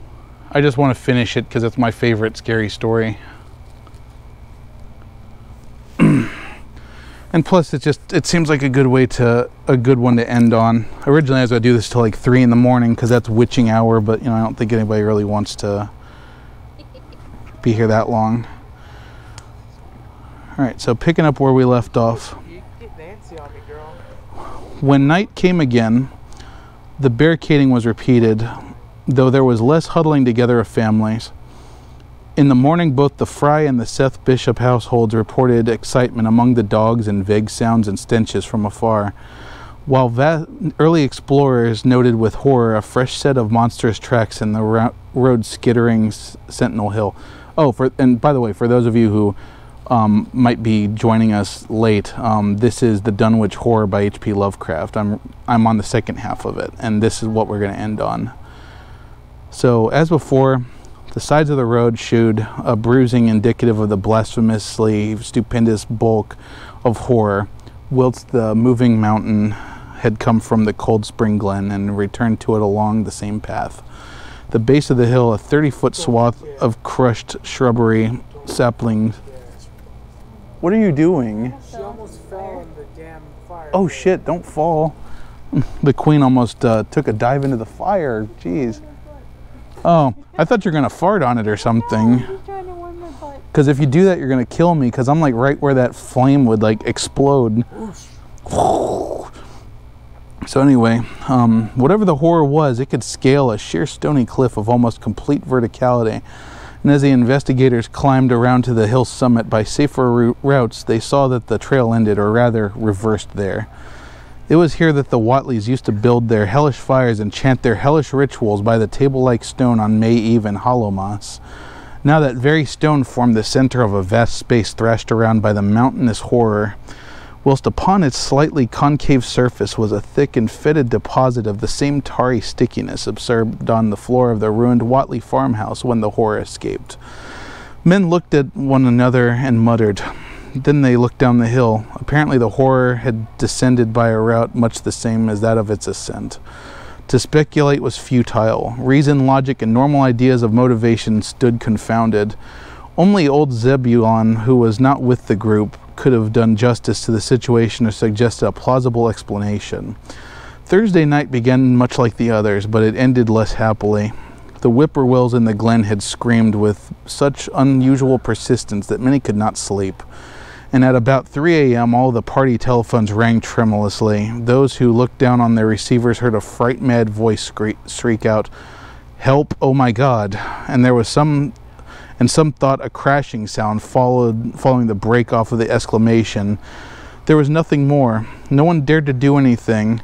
Speaker 3: I just want to finish it because it's my favorite scary story. And plus, it seems like a good one to end on. Originally, I was going to do this till like 3 in the morning because that's witching hour, but I don't think anybody really wants to be here that long. All right, so picking up where we left off.
Speaker 2: You get Nancy on me, girl.
Speaker 3: When night came again, the barricading was repeated, though there was less huddling together of families. In the morning, both the Fry and the Seth Bishop households reported excitement among the dogs and vague sounds and stenches from afar, while early explorers noted with horror a fresh set of monstrous tracks in the road skittering Sentinel Hill. Oh, and by the way, for those of you who might be joining us late, this is the Dunwich Horror by H.P. Lovecraft. I'm on the second half of it, and this is what we're going to end on. So, as before, the sides of the road showed a bruising indicative of the blasphemously stupendous bulk of horror, whilst the moving mountain had come from the Cold Spring Glen and returned to it along the same path. The base of the hill, a 30-foot swath of crushed shrubbery, saplings. What are you doing?
Speaker 2: She almost fell in the damn fire.
Speaker 3: Oh shit, don't fall. The queen almost took a dive into the fire. Jeez. Oh, I thought you were going to fart on it or something. Because if you do that, you're going to kill me, because I'm like right where that flame would like explode. So anyway, whatever the horror was, it could scale a sheer stony cliff of almost complete verticality. And as the investigators climbed around to the hill summit by safer routes, they saw that the trail ended, or rather reversed there. It was here that the Watleys used to build their hellish fires and chant their hellish rituals by the table-like stone on May Eve in Hallowmas. Now that very stone formed the center of a vast space thrashed around by the mountainous horror, whilst upon its slightly concave surface was a thick and fetid deposit of the same tarry stickiness observed on the floor of the ruined Watley farmhouse when the horror escaped. Men looked at one another and muttered. Then they looked down the hill. Apparently the horror had descended by a route much the same as that of its ascent. To speculate was futile. Reason, logic, and normal ideas of motivation stood confounded. Only old Zebulon, who was not with the group, could have done justice to the situation or suggested a plausible explanation. Thursday night began much like the others, but it ended less happily. The whippoorwills in the glen had screamed with such unusual persistence that many could not sleep. And at about 3 a.m. all the party telephones rang tremulously. Those who looked down on their receivers heard a fright-mad voice shriek out, "Help, oh my God!" And there was some thought a crashing sound following the break-off of the exclamation. There was nothing more. No one dared to do anything,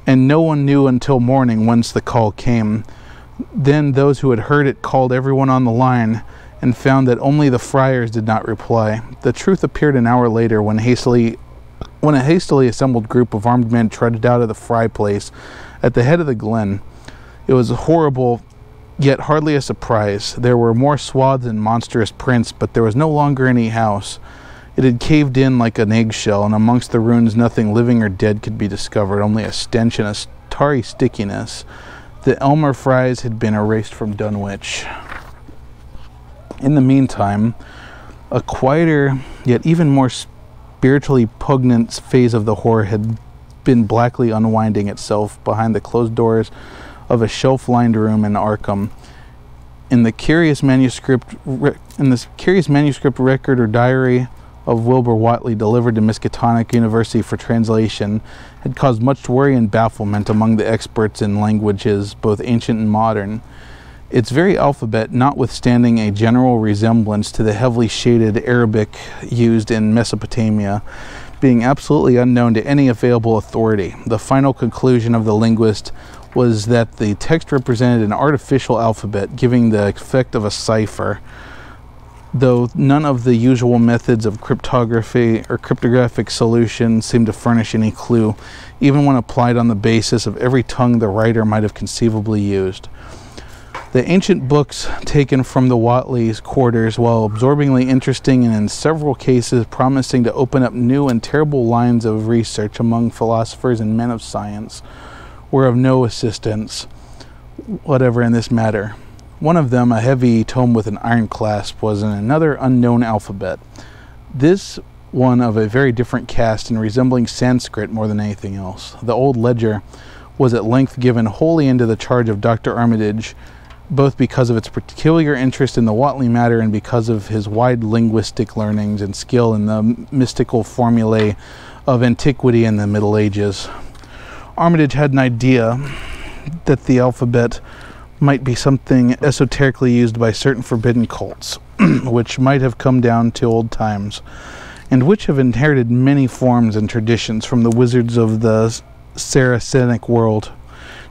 Speaker 3: and no one knew until morning whence the call came. Then those who had heard it called everyone on the line, and found that only the friars did not reply. The truth appeared an hour later when a hastily assembled group of armed men trudged out of the fry place at the head of the glen. It was horrible, yet hardly a surprise. There were more swaths and monstrous prints, but there was no longer any house. It had caved in like an eggshell, and amongst the ruins nothing living or dead could be discovered, only a stench and a tarry stickiness. The Elmer Fries had been erased from Dunwich. In the meantime, a quieter, yet even more spiritually poignant phase of the horror had been blackly unwinding itself behind the closed doors of a shelf-lined room in Arkham. In the curious manuscript record or diary of Wilbur Watley delivered to Miskatonic University for translation had caused much worry and bafflement among the experts in languages, both ancient and modern. Its very alphabet, notwithstanding a general resemblance to the heavily shaded Arabic used in Mesopotamia, being absolutely unknown to any available authority. The final conclusion of the linguist was that the text represented an artificial alphabet, giving the effect of a cipher, though none of the usual methods of cryptography or cryptographic solution seemed to furnish any clue, even when applied on the basis of every tongue the writer might have conceivably used. The ancient books taken from the Watleys' quarters, while absorbingly interesting and in several cases promising to open up new and terrible lines of research among philosophers and men of science, were of no assistance whatever in this matter. One of them, a heavy tome with an iron clasp, was in another unknown alphabet. This one of a very different cast and resembling Sanskrit more than anything else. The old ledger was at length given wholly into the charge of Dr. Armitage, both because of its peculiar interest in the Watley matter and because of his wide linguistic learnings and skill in the mystical formulae of antiquity and the Middle Ages. Armitage had an idea that the alphabet might be something esoterically used by certain forbidden cults, which might have come down to old times, and which have inherited many forms and traditions from the wizards of the Saracenic world.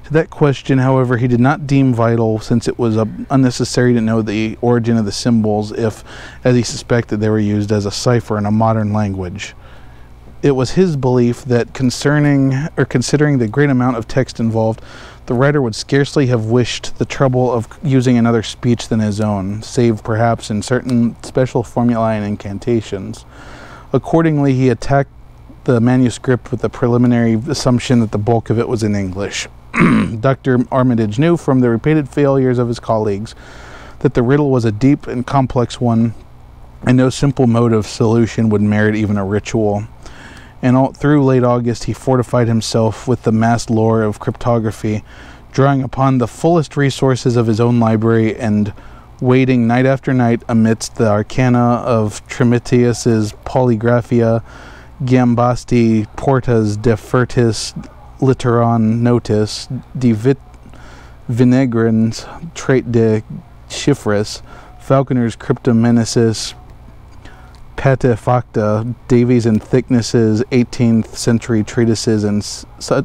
Speaker 3: To that question, however, he did not deem vital, since it was unnecessary to know the origin of the symbols if, as he suspected, they were used as a cipher in a modern language. It was his belief that considering the great amount of text involved, the writer would scarcely have wished the trouble of using another speech than his own, save perhaps in certain special formulae and incantations. Accordingly, he attacked the manuscript with the preliminary assumption that the bulk of it was in English. Dr. Armitage knew from the repeated failures of his colleagues that the riddle was a deep and complex one, and no simple mode of solution would merit even a ritual. And all through late August, he fortified himself with the massed lore of cryptography, drawing upon the fullest resources of his own library and waiting night after night amidst the arcana of Trimitius's Polygraphia, Gambasti, Porta's De Furtis Litteron Notis, De Vinegran's Trait de Chiffres, Falconer's Cryptomenesis, Patefacta, Davies and Thickness's 18th century treatises, and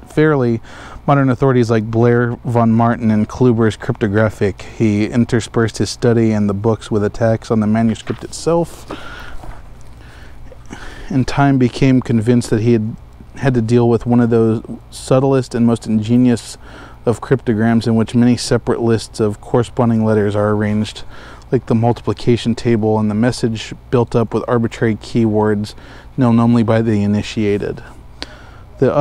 Speaker 3: fairly modern authorities like Blair, von Martin, and Kluber's Cryptographic. He interspersed his study and the books with attacks on the manuscript itself. In time became convinced that he had to deal with one of those subtlest and most ingenious of cryptograms, in which many separate lists of corresponding letters are arranged like the multiplication table, and the message built up with arbitrary keywords known only by the initiated. The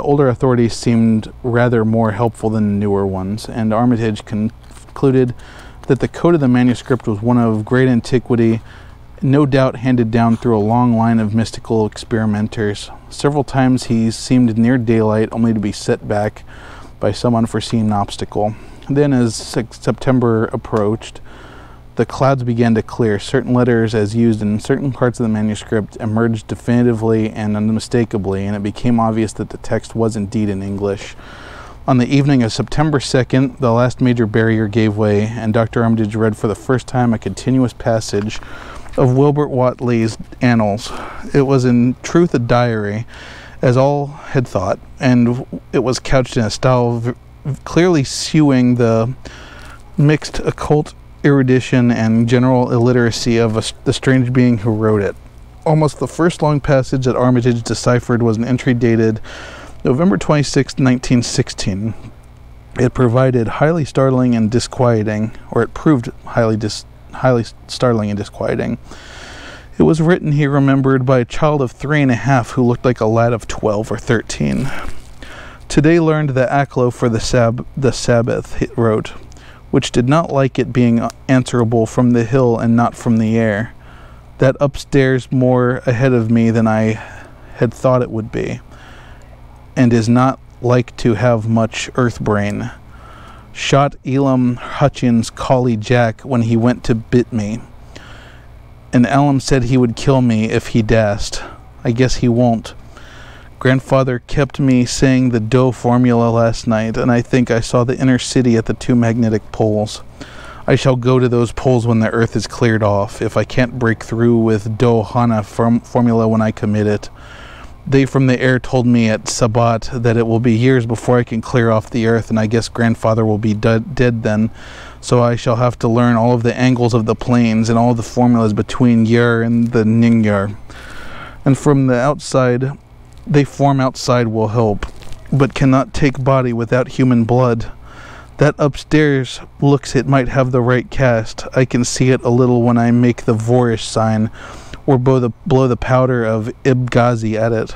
Speaker 3: older authorities seemed rather more helpful than the newer ones, and Armitage concluded that the code of the manuscript was one of great antiquity, no doubt handed down through a long line of mystical experimenters. Several times he seemed near daylight, only to be set back by some unforeseen obstacle. Then, as September approached, the clouds began to clear. Certain letters, as used in certain parts of the manuscript, emerged definitively and unmistakably, and it became obvious that the text was indeed in English. On the evening of September 2nd, the last major barrier gave way, and Dr. Armitage read for the first time a continuous passage of Wilbert Whatley's Annals. It was in truth a diary, as all had thought, and it was couched in a style clearly skewing the mixed occult erudition and general illiteracy of the strange being who wrote it. Almost the first long passage that Armitage deciphered was an entry dated November 26, 1916. It proved highly startling and disquieting. It was written, he remembered, by a child of 3.5 who looked like a lad of 12 or 13. Today learned the Aklo for the Sabbath, it wrote, which did not like it being answerable from the hill and not from the air. That upstairs more ahead of me than I had thought it would be, and is not like to have much earth brain. Shot Elam Hutchins' collie Jack when he went to bit me, and Elam said he would kill me if he dast. I guess he won't. Grandfather kept me saying the Doe formula last night, and I think I saw the inner city at the 2 magnetic poles. I shall go to those poles when the earth is cleared off, if I can't break through with Doe Hana formula when I commit it. They from the air told me at Sabbat that it will be years before I can clear off the earth, and I guess Grandfather will be dead then, so I shall have to learn all of the angles of the planes and all the formulas between Yer and the Ningyar. And from the outside, they form outside will help, but cannot take body without human blood. That upstairs looks it might have the right cast. I can see it a little when I make the Vorish sign, or blow the powder of Ibghazi at it.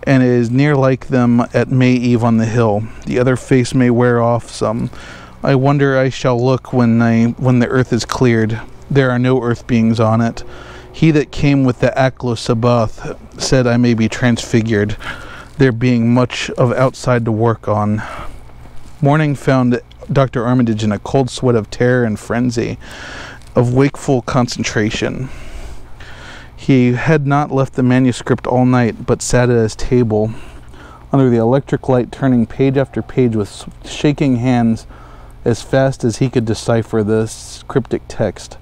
Speaker 3: And it is near like them at May Eve on the hill. The other face may wear off some. I wonder I shall look when the earth is cleared. There are no earth beings on it. He that came with the Aklo Sabbath said I may be transfigured, there being much of outside to work on. Morning found Dr. Armitage in a cold sweat of terror and frenzy, of wakeful concentration. He had not left the manuscript all night, but sat at his table, under the electric light, turning page after page with shaking hands as fast as he could decipher this cryptic text.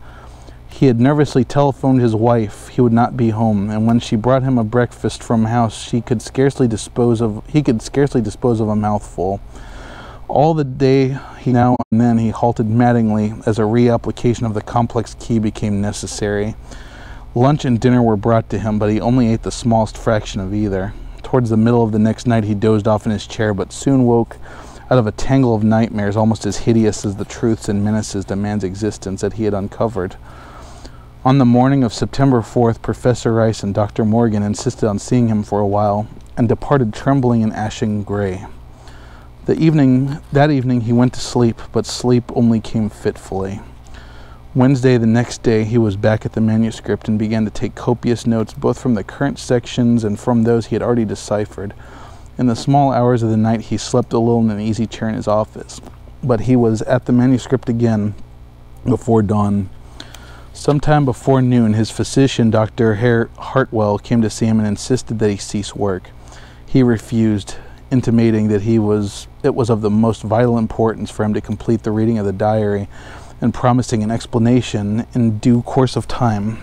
Speaker 3: He had nervously telephoned his wife he would not be home, and when she brought him a breakfast from house, he could scarcely dispose of a mouthful. All the day, now and then, he halted maddeningly as a reapplication of the complex key became necessary. Lunch and dinner were brought to him, but he only ate the smallest fraction of either. Towards the middle of the next night, he dozed off in his chair, but soon woke out of a tangle of nightmares almost as hideous as the truths and menaces to man's existence that he had uncovered. On the morning of September 4th, Professor Rice and Dr. Morgan insisted on seeing him for a while, and departed trembling and ashen gray. That evening he went to sleep, but sleep only came fitfully. Wednesday, the next day, he was back at the manuscript and began to take copious notes both from the current sections and from those he had already deciphered. In the small hours of the night he slept a little in an easy chair in his office, but he was at the manuscript again before dawn. Sometime before noon, his physician, Dr. Hartwell, came to see him and insisted that he cease work. He refused, intimating that it was of the most vital importance for him to complete the reading of the diary, and promising an explanation in due course of time.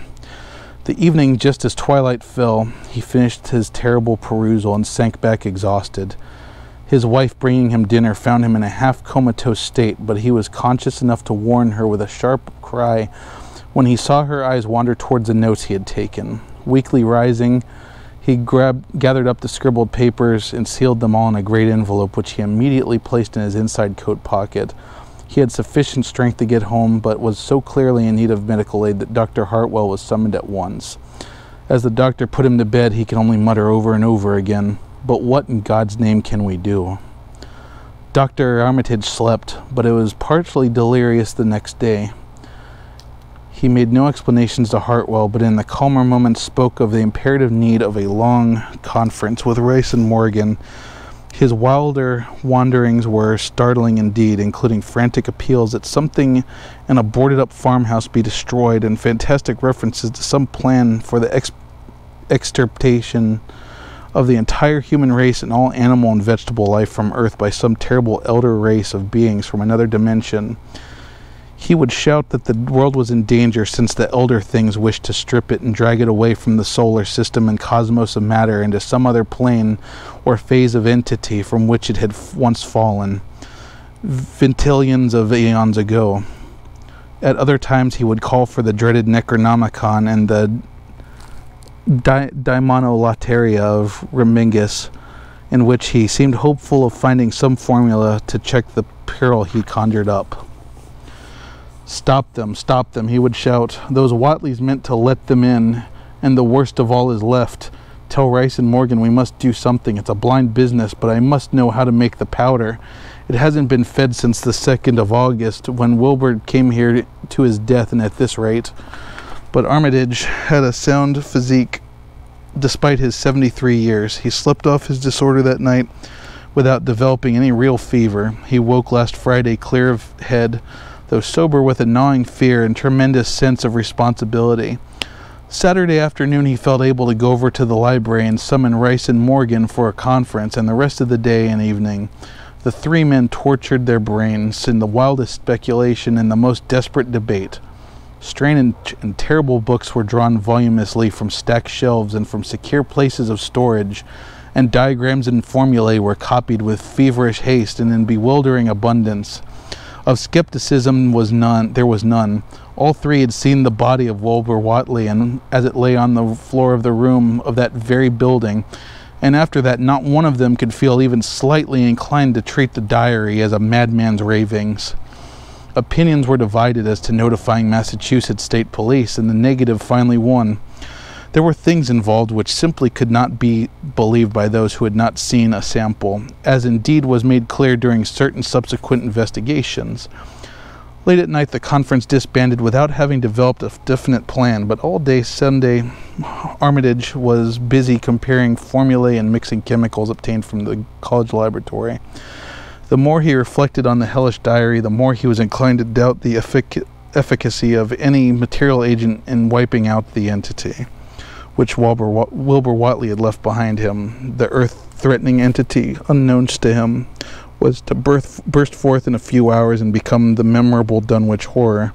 Speaker 3: The evening, just as twilight fell, he finished his terrible perusal and sank back exhausted. His wife, bringing him dinner, found him in a half-comatose state, but he was conscious enough to warn her with a sharp cry when he saw her eyes wander towards the notes he had taken. Weakly rising, he gathered up the scribbled papers and sealed them all in a great envelope, which he immediately placed in his inside coat pocket. He had sufficient strength to get home, but was so clearly in need of medical aid that Dr. Hartwell was summoned at once. As the doctor put him to bed, he could only mutter over and over again, "But what in God's name can we do?" Dr. Armitage slept, but it was partially delirious the next day. He made no explanations to Hartwell, but in the calmer moments spoke of the imperative need of a long conference with Rice and Morgan. His wilder wanderings were startling indeed, including frantic appeals that something in a boarded-up farmhouse be destroyed, and fantastic references to some plan for the extirpation of the entire human race and all animal and vegetable life from Earth by some terrible elder race of beings from another dimension. He would shout that the world was in danger since the elder things wished to strip it and drag it away from the solar system and cosmos of matter into some other plane or phase of entity from which it had once fallen, vintillions of aeons ago. At other times he would call for the dreaded Necronomicon and the Daemonolateria of Remingus, in which he seemed hopeful of finding some formula to check the peril he conjured up. Stop them, he would shout. Those Watleys meant to let them in, and the worst of all is left. Tell Rice and Morgan we must do something. It's a blind business, but I must know how to make the powder. It hasn't been fed since the 2nd of August, when Wilbur came here to his death, and at this rate. But Armitage had a sound physique, despite his 73 years. He slept off his disorder that night without developing any real fever. He woke last Friday clear of head, though sober with a gnawing fear and tremendous sense of responsibility. Saturday afternoon he felt able to go over to the library and summon Rice and Morgan for a conference, and the rest of the day and evening the three men tortured their brains in the wildest speculation and the most desperate debate. Strange and terrible books were drawn voluminously from stacked shelves and from secure places of storage, and diagrams and formulae were copied with feverish haste and in bewildering abundance. Of skepticism there was none. All three had seen the body of Wilbur Whatley, and as it lay on the floor of the room of that very building, and after that not one of them could feel even slightly inclined to treat the diary as a madman's ravings. Opinions were divided as to notifying Massachusetts State Police, and the negative finally won. There were things involved which simply could not be believed by those who had not seen a sample, as indeed was made clear during certain subsequent investigations. Late at night the conference disbanded without having developed a definite plan, but all day Sunday Armitage was busy comparing formulae and mixing chemicals obtained from the college laboratory. The more he reflected on the hellish diary, the more he was inclined to doubt the efficacy of any material agent in wiping out the entity which Wilbur Whatley had left behind him. The earth-threatening entity, unknowns to him, was to burst forth in a few hours and become the memorable Dunwich Horror.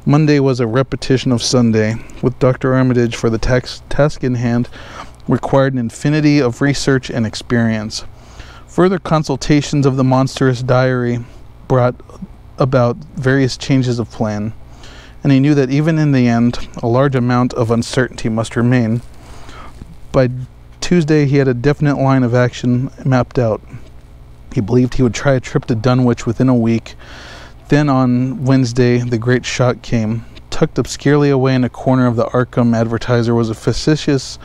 Speaker 3: Monday was a repetition of Sunday, with Dr. Armitage for the task in hand required an infinity of research and experience. Further consultations of the monstrous diary brought about various changes of plan, and he knew that even in the end a large amount of uncertainty must remain. By Tuesday he had a definite line of action mapped out. He believed he would try a trip to Dunwich within a week. Then on Wednesday the great shock came. tucked obscurely away in a corner of the Arkham Advertiser was a facetious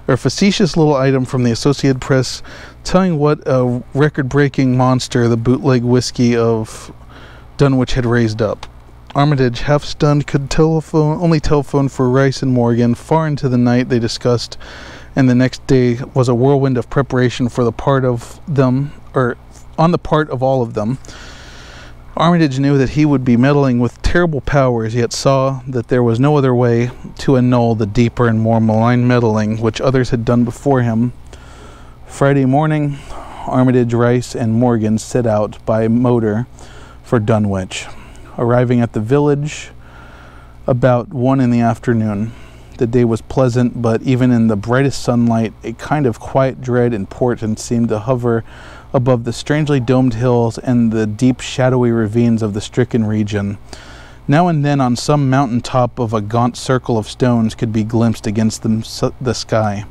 Speaker 3: little item from the Associated Press telling what a record-breaking monster the bootleg whiskey of Dunwich had raised up. Armitage, half stunned, could only telephone for Rice and Morgan. Far into the night they discussed, and the next day was a whirlwind of preparation on the part of all of them. Armitage knew that he would be meddling with terrible powers, yet saw that there was no other way to annul the deeper and more malign meddling which others had done before him. Friday morning, Armitage, Rice, and Morgan set out by motor for Dunwich, arriving at the village about 1 in the afternoon. The day was pleasant, but even in the brightest sunlight, a kind of quiet dread and portent seemed to hover above the strangely domed hills and the deep shadowy ravines of the stricken region. Now and then on some mountain top of a gaunt circle of stones could be glimpsed against the sky.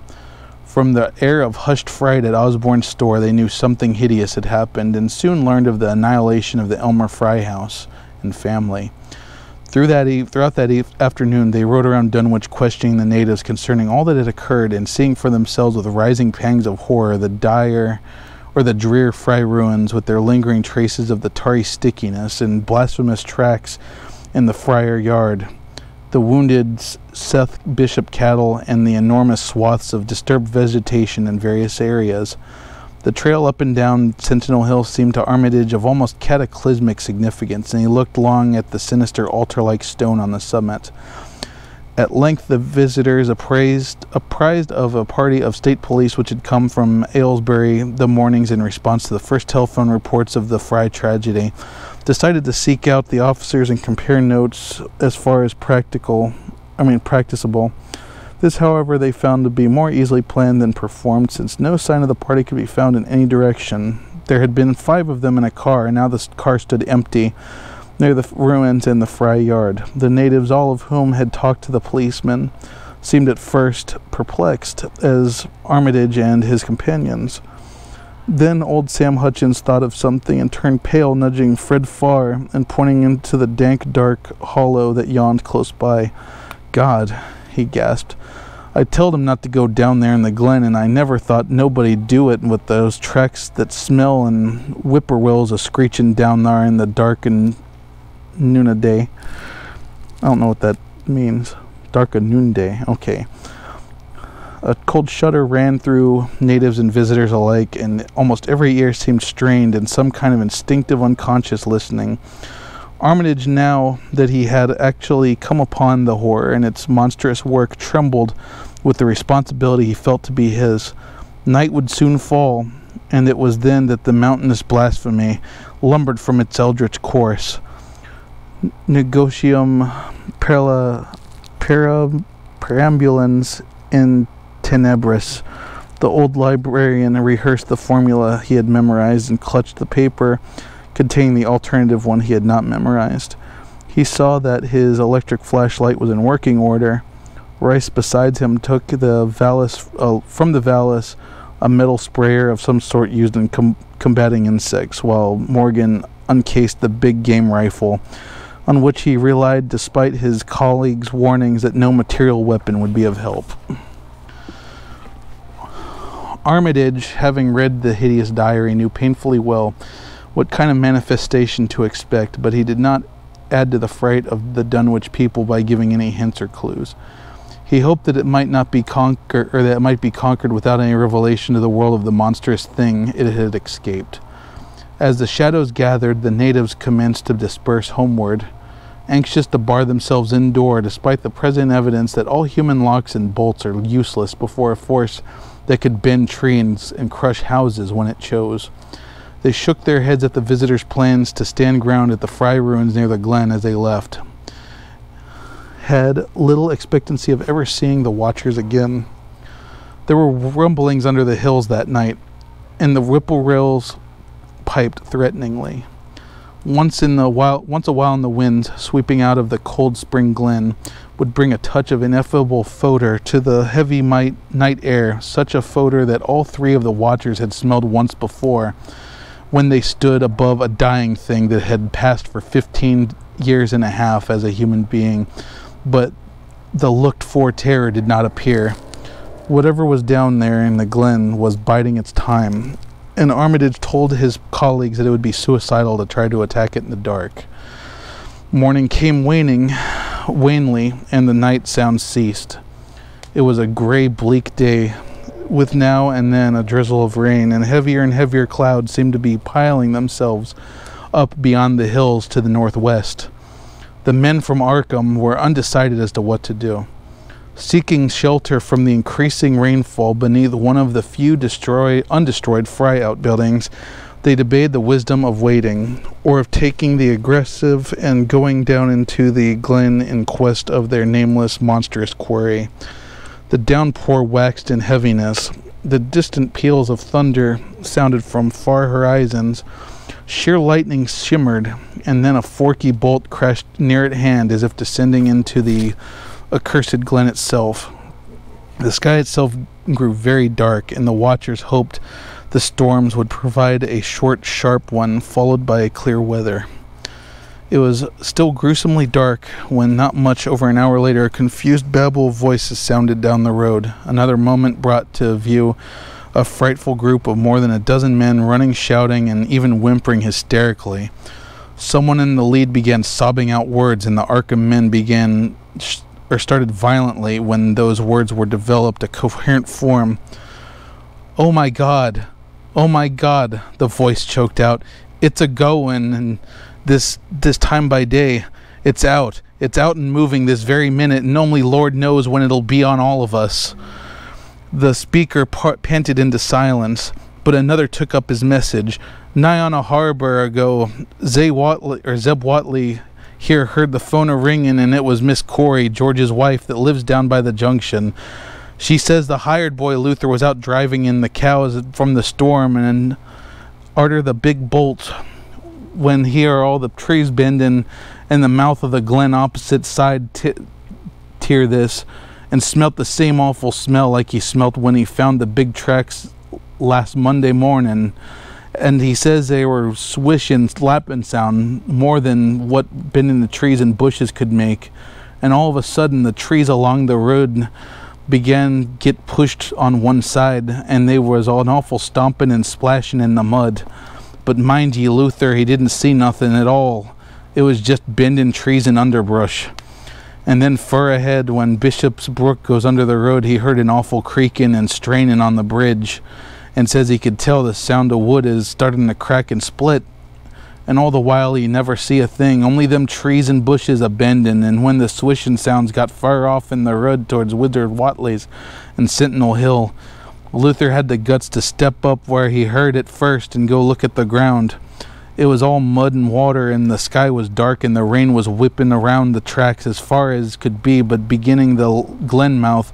Speaker 3: From the air of hushed fright at Osborne's store they knew something hideous had happened, and soon learned of the annihilation of the Elmer Fry house and family. Throughout that afternoon they rode around Dunwich questioning the natives concerning all that had occurred, and seeing for themselves with rising pangs of horror the drear Fry ruins with their lingering traces of the tarry stickiness and blasphemous tracks in the Friar yard, the wounded Seth Bishop cattle, and the enormous swaths of disturbed vegetation in various areas. The trail up and down Sentinel Hill seemed to Armitage of almost cataclysmic significance, and he looked long at the sinister altar-like stone on the summit. At length the visitors, apprised of a party of state police which had come from Aylesbury the mornings in response to the first telephone reports of the Fry tragedy, decided to seek out the officers and compare notes as far as practicable. This, however, they found to be more easily planned than performed, since no sign of the party could be found in any direction. There had been 5 of them in a car, and now the car stood empty near the ruins in the Fry yard. The natives, all of whom had talked to the policemen, seemed at first perplexed, as Armitage and his companions. Then old Sam Hutchins thought of something and turned pale, nudging Fred Farr and pointing into the dank, dark hollow that yawned close by. "God," he gasped, "I told him not to go down there in the glen, and I never thought nobody'd do it with those tracks that smell and whippoorwills a-screeching down there in the dark and noonday." I don't know what that means. Dark and noonday. Okay. A cold shudder ran through natives and visitors alike, and almost every ear seemed strained in some kind of instinctive, unconscious listening. Armitage, now that he had actually come upon the horror and its monstrous work, trembled with the responsibility he felt to be his. Night would soon fall, and it was then that the mountainous blasphemy lumbered from its eldritch course. Negotium perambulans in tenebris. The old librarian rehearsed the formula he had memorized and clutched the paper containing the alternative one he had not memorized. He saw that his electric flashlight was in working order. Rice, besides him, took from the valise a metal sprayer of some sort used in combating insects, while Morgan uncased the big game rifle, on which he relied despite his colleagues' warnings that no material weapon would be of help. Armitage, having read the hideous diary, knew painfully well what kind of manifestation to expect, but he did not add to the fright of the Dunwich people by giving any hints or clues. He hoped that it might be conquered without any revelation to the world of the monstrous thing it had escaped. As the shadows gathered, the natives commenced to disperse homeward, anxious to bar themselves indoor, despite the present evidence that all human locks and bolts are useless before a force that could bend trees and crush houses when it chose. They shook their heads at the visitors' plans to stand ground at the Fry ruins near the glen as they left, had little expectancy of ever seeing the watchers again. There were rumblings under the hills that night, and the whippoorwills piped threateningly. Once a while the wind, sweeping out of the cold spring glen, would bring a touch of ineffable fodor to the heavy night air, such a fodor that all 3 of the watchers had smelled once before, when they stood above a dying thing that had passed for 15 years and a half as a human being, but the looked-for terror did not appear. Whatever was down there in the glen was biding its time, and Armitage told his colleagues that it would be suicidal to try to attack it in the dark. Morning came wanly, and the night sounds ceased. It was a gray, bleak day, with now and then a drizzle of rain, and heavier clouds seemed to be piling themselves up beyond the hills to the northwest. The men from Arkham were undecided as to what to do. Seeking shelter from the increasing rainfall beneath one of the few undestroyed Fry outbuildings, they debated the wisdom of waiting, or of taking the aggressive and going down into the glen in quest of their nameless, monstrous quarry. The downpour waxed in heaviness. The distant peals of thunder sounded from far horizons. Sheer lightning shimmered, and then a forky bolt crashed near at hand as if descending into the accursed glen itself. The sky itself grew very dark, and the watchers hoped the storms would provide a short, sharp one, followed by a clear weather. It was still gruesomely dark when, not much over an hour later, a confused babble of voices sounded down the road. Another moment brought to view a frightful group of more than a dozen men running, shouting, and even whimpering hysterically. Someone in the lead began sobbing out words, and the Arkham men started violently when those words were developed a coherent form. "Oh my God! Oh my God!" the voice choked out. "It's a goin', and this time by day. It's out and moving this very minute, and only Lord knows when it'll be on all of us." The speaker panted into silence, but another took up his message. "Nigh on a harbor ago, Zeb Watley here heard the phone a-ringin', and it was Miss Corey, George's wife, that lives down by the junction. She says the hired boy Luther was out driving in the cows from the storm, and arter the big bolt, when here all the trees bendin' in the mouth of the glen opposite side tier this, and smelt the same awful smell like he smelt when he found the big tracks last Monday morning. And he says they were swishin', slappin' sound more than what bending the trees and bushes could make. And all of a sudden the trees along the road began get pushed on one side, and they was all an awful stomping and splashing in the mud. But mind ye, Luther, he didn't see nothing at all. It was just bending trees and underbrush. And then fur ahead, when Bishop's Brook goes under the road, he heard an awful creaking and straining on the bridge, and says he could tell the sound of wood is starting to crack and split. And all the while he never see a thing, only them trees and bushes a-bending. And when the swishing sounds got far off in the road towards Wizard Watley's and Sentinel Hill, Luther had the guts to step up where he heard it first and go look at the ground. It was all mud and water, and the sky was dark, and the rain was whipping around the tracks as far as could be, but beginning the glen mouth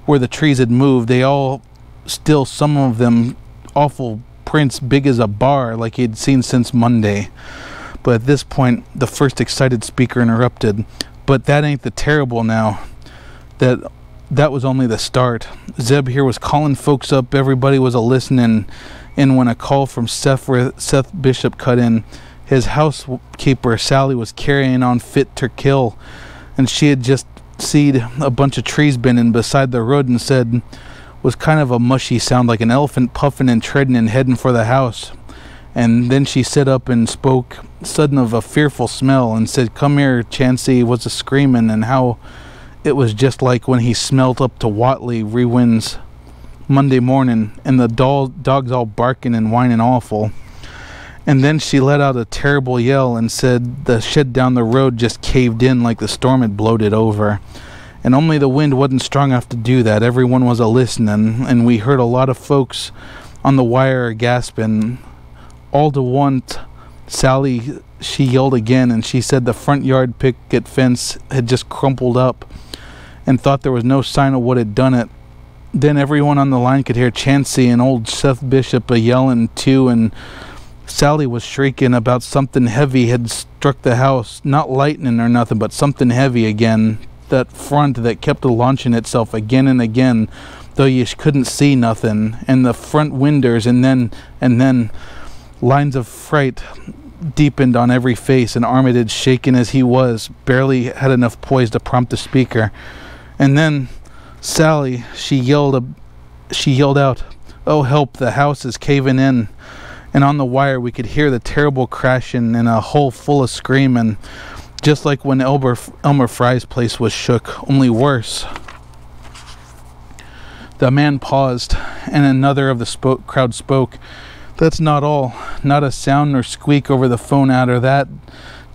Speaker 3: where the trees had moved, they all still, some of them awful prints big as a bar like he'd seen since Monday. But at this point the first excited speaker interrupted. "But that ain't the terrible now. That was only the start. Zeb here was calling folks up, everybody was a-listening, and when a call from Seth Bishop cut in, his housekeeper Sally was carrying on fit to kill, and she had just seed a bunch of trees bending beside the road, and said was kind of a mushy sound like an elephant puffing and treading and heading for the house. And then she sit up and spoke sudden of a fearful smell, and said, 'Come here, Chancey was a-screaming, and how it was just like when he smelt up to Watley rewinds Monday morning, and the dogs all barking and whining awful.' And then she let out a terrible yell and said the shed down the road just caved in like the storm had blowed it over. And only the wind wasn't strong enough to do that. Everyone was a-listening, and we heard a lot of folks on the wire gasping. All to once, Sally, she yelled again, and she said the front yard picket fence had just crumpled up, and thought there was no sign of what had done it. Then everyone on the line could hear Chancey and old Seth Bishop a-yelling too, and Sally was shrieking about something heavy had struck the house. Not lightning or nothing, but something heavy again. That front that kept launching itself again and again, though you couldn't see nothing. And the front windows, and then lines of fright deepened on every face, and Armitage, shaken as he was, barely had enough poise to prompt the speaker. And then Sally, she yelled out, "Oh, help, the house is caving in." And on the wire we could hear the terrible crashing and a hole full of screaming, just like when Elmer Fry's place was shook, only worse. The man paused, and another of the crowd spoke. "That's not all. Not a sound nor squeak over the phone out of that.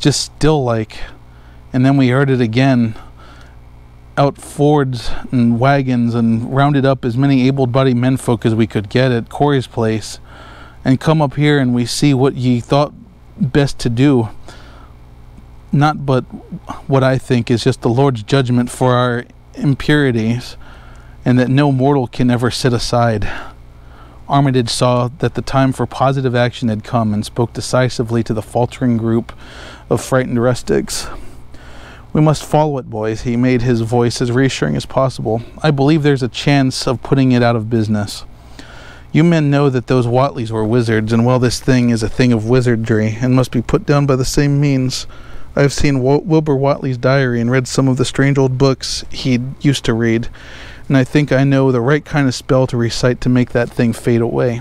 Speaker 3: Just still like." And then we heard it again. Out Fords and wagons, and rounded up as many able-bodied menfolk as we could get at Corey's place. And come up here, and we see what ye thought best to do. Not but what I think is just the Lord's judgment for our impurities, and that no mortal can ever sit aside. Armitage saw that the time for positive action had come, and spoke decisively to the faltering group of frightened rustics. "We must follow it, boys." He made his voice as reassuring as possible. "I believe there's a chance of putting it out of business. You men know that those Watleys were wizards, and well, this thing is a thing of wizardry, and must be put down by the same means. I have seen Wilbur Watley's diary, and read some of the strange old books he used to read, and I think I know the right kind of spell to recite to make that thing fade away.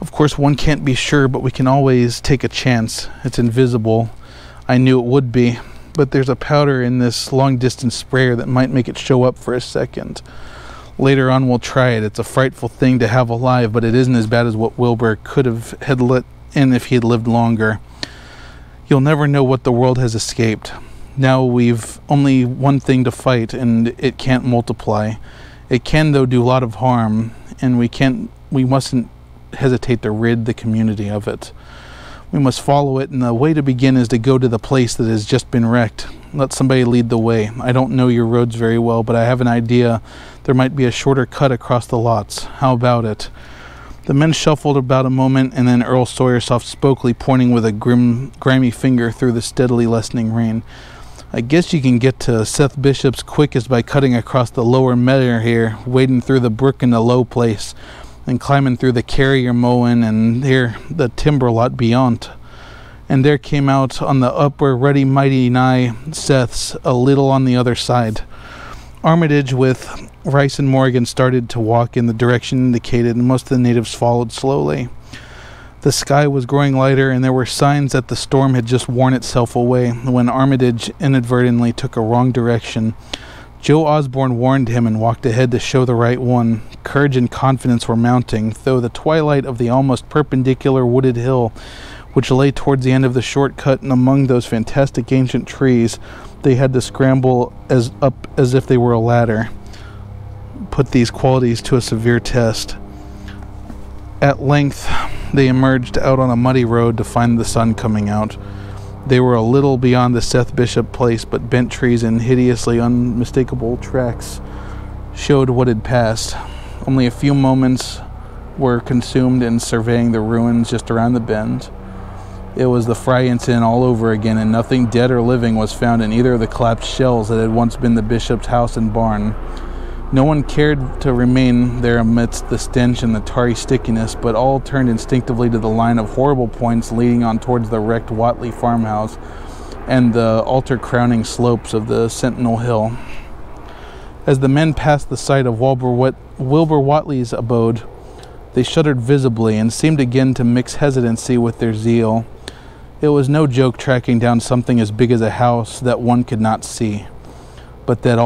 Speaker 3: Of course, one can't be sure, but we can always take a chance. It's invisible. I knew it would be. But there's a powder in this long-distance sprayer that might make it show up for a second. Later on we'll try it. It's a frightful thing to have alive, but it isn't as bad as what Wilbur had let in if he had lived longer. You'll never know what the world has escaped. Now we've only one thing to fight, and it can't multiply. It can, though, do a lot of harm, and we mustn't hesitate to rid the community of it. We must follow it, and the way to begin is to go to the place that has just been wrecked. Let somebody lead the way. I don't know your roads very well, but I have an idea there might be a shorter cut across the lots. How about it?" The men shuffled about a moment, and then Earl Sawyer soft-spokely, pointing with a grimy finger through the steadily lessening rain. "I guess you can get to Seth Bishop's quickest by cutting across the lower meadow here, wading through the brook in the low place, and climbing through the carrier mowing, and here the timber lot beyond. And there came out on the upper ready mighty nigh Seth's, a little on the other side." Armitage with Rice and Morgan started to walk in the direction indicated, and most of the natives followed slowly. The sky was growing lighter, and there were signs that the storm had just worn itself away, when Armitage inadvertently took a wrong direction. Joe Osborne warned him and walked ahead to show the right one. Courage and confidence were mounting, though the twilight of the almost perpendicular wooded hill, which lay towards the end of the short cut and among those fantastic ancient trees, they had to scramble up as if they were a ladder, put these qualities to a severe test. At length, they emerged out on a muddy road to find the sun coming out. They were a little beyond the Seth Bishop place, but bent trees and hideously unmistakable tracks showed what had passed. Only a few moments were consumed in surveying the ruins just around the bend. It was the Fry incident all over again, and nothing dead or living was found in either of the collapsed shells that had once been the bishop's house and barn. No one cared to remain there amidst the stench and the tarry stickiness, but all turned instinctively to the line of horrible points leading on towards the wrecked Watley farmhouse and the altar-crowning slopes of the Sentinel Hill. As the men passed the site of Wilbur Watley's abode, they shuddered visibly and seemed again to mix hesitancy with their zeal. It was no joke tracking down something as big as a house that one could not see, but that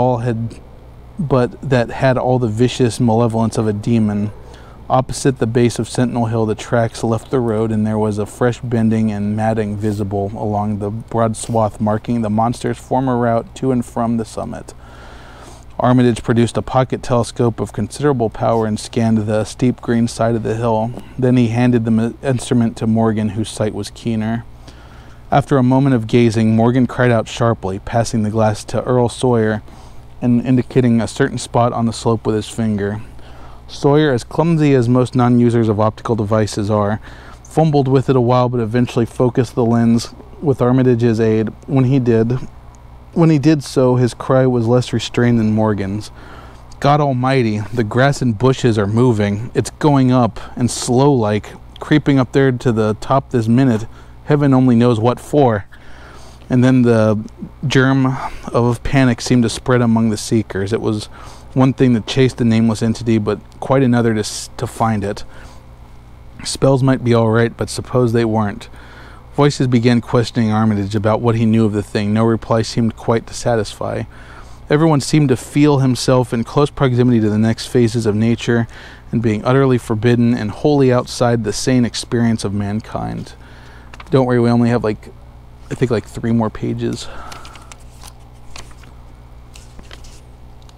Speaker 3: had all the vicious malevolence of a demon. Opposite the base of Sentinel Hill, the tracks left the road, and there was a fresh bending and matting visible along the broad swath marking the monster's former route to and from the summit. Armitage produced a pocket telescope of considerable power and scanned the steep green side of the hill. Then he handed the instrument to Morgan, whose sight was keener. After a moment of gazing, Morgan cried out sharply, passing the glass to Earl Sawyer and indicating a certain spot on the slope with his finger. Sawyer, as clumsy as most non-users of optical devices are, fumbled with it a while, but eventually focused the lens with Armitage's aid. When he did so, his cry was less restrained than Morgan's. "God Almighty, the grass and bushes are moving. It's going up, and slow-like, creeping up there to the top this minute. Heaven only knows what for. And then the germ of panic seemed to spread among the seekers. It was one thing to chase the nameless entity, but quite another to find it. Spells might be all right, but suppose they weren't. Voices began questioning Armitage about what he knew of the thing. No reply seemed quite to satisfy. Everyone seemed to feel himself in close proximity to the next phases of nature and being utterly forbidden and wholly outside the sane experience of mankind. Don't worry, we only have I think 3 more pages.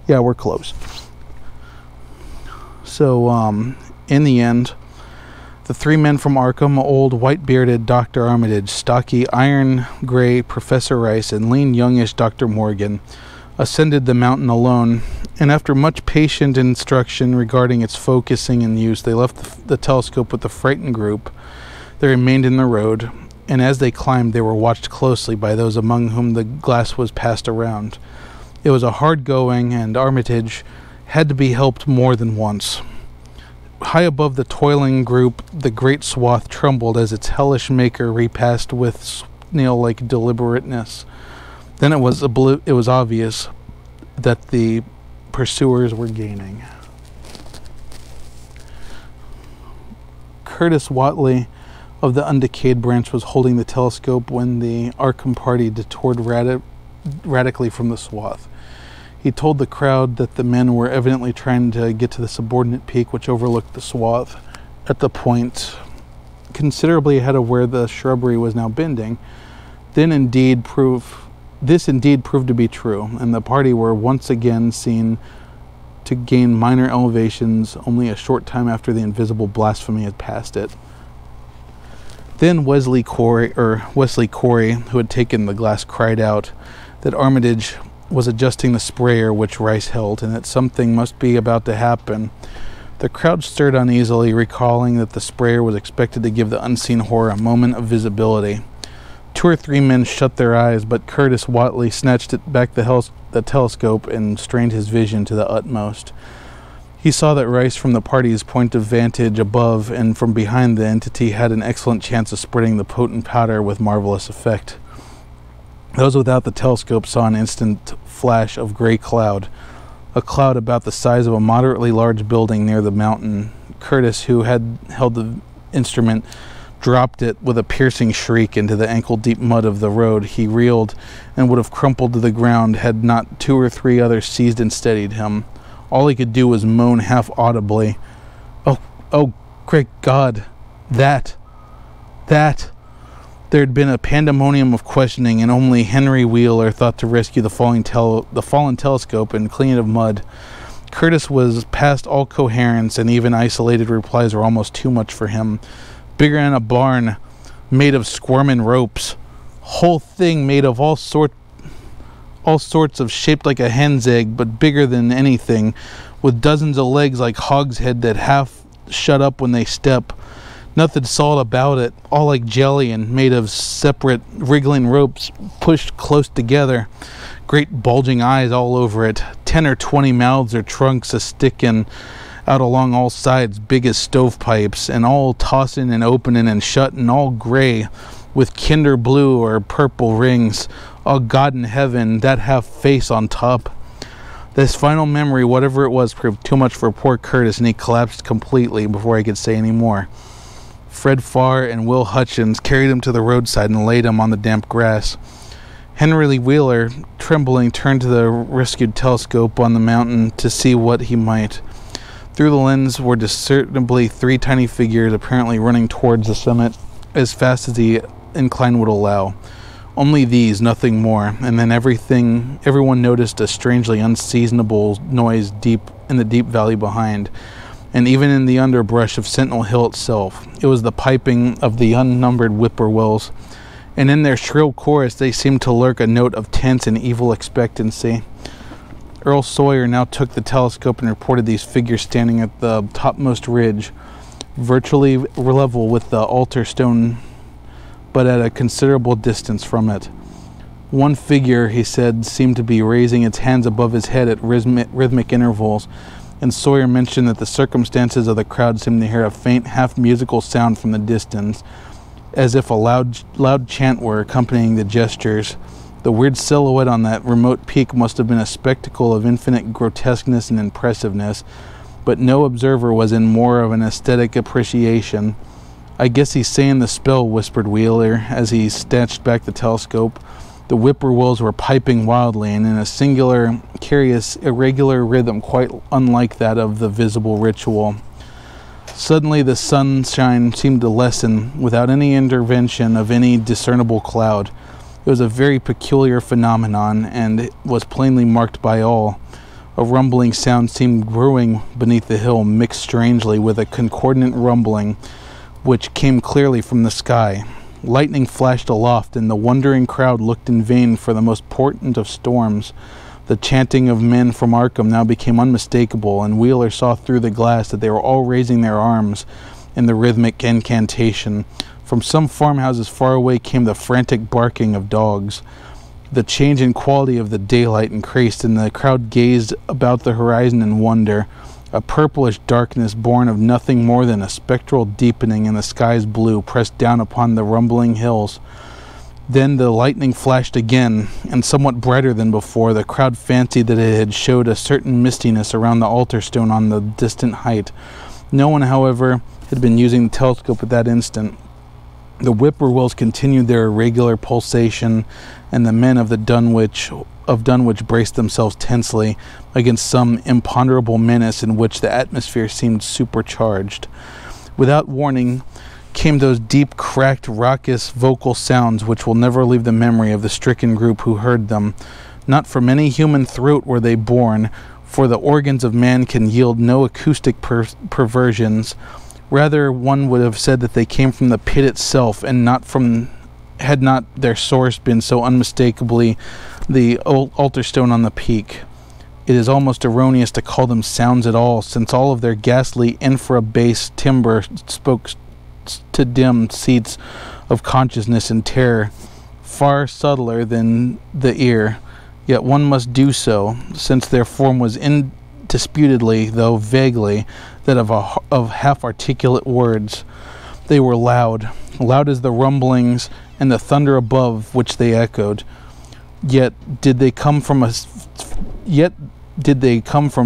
Speaker 3: Yeah, we're close. So, in the end, the 3 men from Arkham, old white-bearded Dr. Armitage, stocky iron-gray Professor Rice, and lean youngish Dr. Morgan, ascended the mountain alone, and after much patient instruction regarding its focusing and use, they left the telescope with the frightened group. They remained in the road, and as they climbed, they were watched closely by those among whom the glass was passed around. It was a hard going, and Armitage had to be helped more than once. High above the toiling group, the great swath trembled as its hellish maker repassed with snail-like deliberateness. Then it was obvious that the pursuers were gaining. Curtis Watley of the undecayed branch was holding the telescope when the Arkham party detoured radically from the swath. He told the crowd that the men were evidently trying to get to the subordinate peak which overlooked the swath at the point considerably ahead of where the shrubbery was now bending. This indeed proved to be true, and the party were once again seen to gain minor elevations only a short time after the invisible blasphemy had passed it. Then Wesley Corey, who had taken the glass, cried out that Armitage was adjusting the sprayer which Rice held, and that something must be about to happen. The crowd stirred uneasily, recalling that the sprayer was expected to give the unseen horror a moment of visibility. 2 or 3 men shut their eyes, but Curtis Watley snatched back the telescope and strained his vision to the utmost. He saw that Rice, from the party's point of vantage above and from behind the entity, had an excellent chance of spreading the potent powder with marvelous effect. Those without the telescope saw an instant flash of gray cloud, a cloud about the size of a moderately large building near the mountain. Curtis, who had held the instrument, dropped it with a piercing shriek into the ankle-deep mud of the road. He reeled and would have crumpled to the ground had not 2 or 3 others seized and steadied him. All he could do was moan half audibly, "Oh, great God, that." There had been a pandemonium of questioning, and only Henry Wheeler thought to rescue the fallen telescope and clean it of mud. Curtis was past all coherence, and even isolated replies were almost too much for him. Bigger than a barn, made of squirming ropes. Whole thing made of all sorts of shaped like a hen's egg, but bigger than anything, with dozens of legs like hog's head that half shut up when they step. Nothing solid about it, all like jelly and made of separate wriggling ropes pushed close together. Great bulging eyes all over it, 10 or 20 mouths or trunks a-sticking out along all sides, big as stovepipes, and all tossing and opening and shutting, all gray, with kinder blue or purple rings. Oh, God in heaven, that half face on top. This final memory, whatever it was, proved too much for poor Curtis, and he collapsed completely before he could say any more. Fred Farr and Will Hutchins carried him to the roadside and laid him on the damp grass. Henry Wheeler, trembling, turned to the rescued telescope on the mountain to see what he might. Through the lens were discernibly 3 tiny figures, apparently running towards the summit as fast as the incline would allow. Only these, nothing more, and then everyone noticed a strangely unseasonable noise deep in the deep valley behind, and even in the underbrush of Sentinel Hill itself. It was the piping of the unnumbered whippoorwills, and in their shrill chorus they seemed to lurk a note of tense and evil expectancy. Earl Sawyer now took the telescope and reported these figures standing at the topmost ridge, virtually level with the altar stone, but at a considerable distance from it. One figure, he said, seemed to be raising its hands above his head at rhythmic intervals, and Sawyer mentioned that the circumstances of the crowd seemed to hear a faint, half-musical sound from the distance. as if a loud chant were accompanying the gestures. The weird silhouette on that remote peak must have been a spectacle of infinite grotesqueness and impressiveness, but no observer was in more of an aesthetic appreciation. "I guess he's saying the spell," whispered Wheeler as he snatched back the telescope. The whippoorwills were piping wildly and in a singular, curious, irregular rhythm quite unlike that of the visible ritual. Suddenly the sunshine seemed to lessen without any intervention of any discernible cloud. It was a very peculiar phenomenon, and it was plainly marked by all. A rumbling sound seemed brewing beneath the hill, mixed strangely with a concordant rumbling which came clearly from the sky. Lightning flashed aloft, and the wondering crowd looked in vain for the most portent of storms. The chanting of men from Arkham now became unmistakable, and Wheeler saw through the glass that they were all raising their arms in the rhythmic incantation. From some farmhouses far away came the frantic barking of dogs. The change in quality of the daylight increased, and the crowd gazed about the horizon in wonder. A purplish darkness born of nothing more than a spectral deepening in the sky's blue pressed down upon the rumbling hills. Then the lightning flashed again, and somewhat brighter than before. The crowd fancied that it had showed a certain mistiness around the altar stone on the distant height. No one, however, had been using the telescope at that instant. The whippoorwills continued their irregular pulsation, and the men of Dunwich braced themselves tensely against some imponderable menace in which the atmosphere seemed supercharged. Without warning came those deep, cracked, raucous vocal sounds which will never leave the memory of the stricken group who heard them. Not from any human throat were they born, for the organs of man can yield no acoustic perversions. Rather, one would have said that they came from the pit itself, and had not their source been so unmistakably the altar stone on the peak. It is almost erroneous to call them sounds at all, since all of their ghastly infra-bass timbre spoke to dim seats of consciousness and terror, far subtler than the ear. Yet one must do so, since their form was indisputably, though vaguely, that of half-articulate words. They were loud as the rumblings and the thunder above which they echoed. Yet did they come from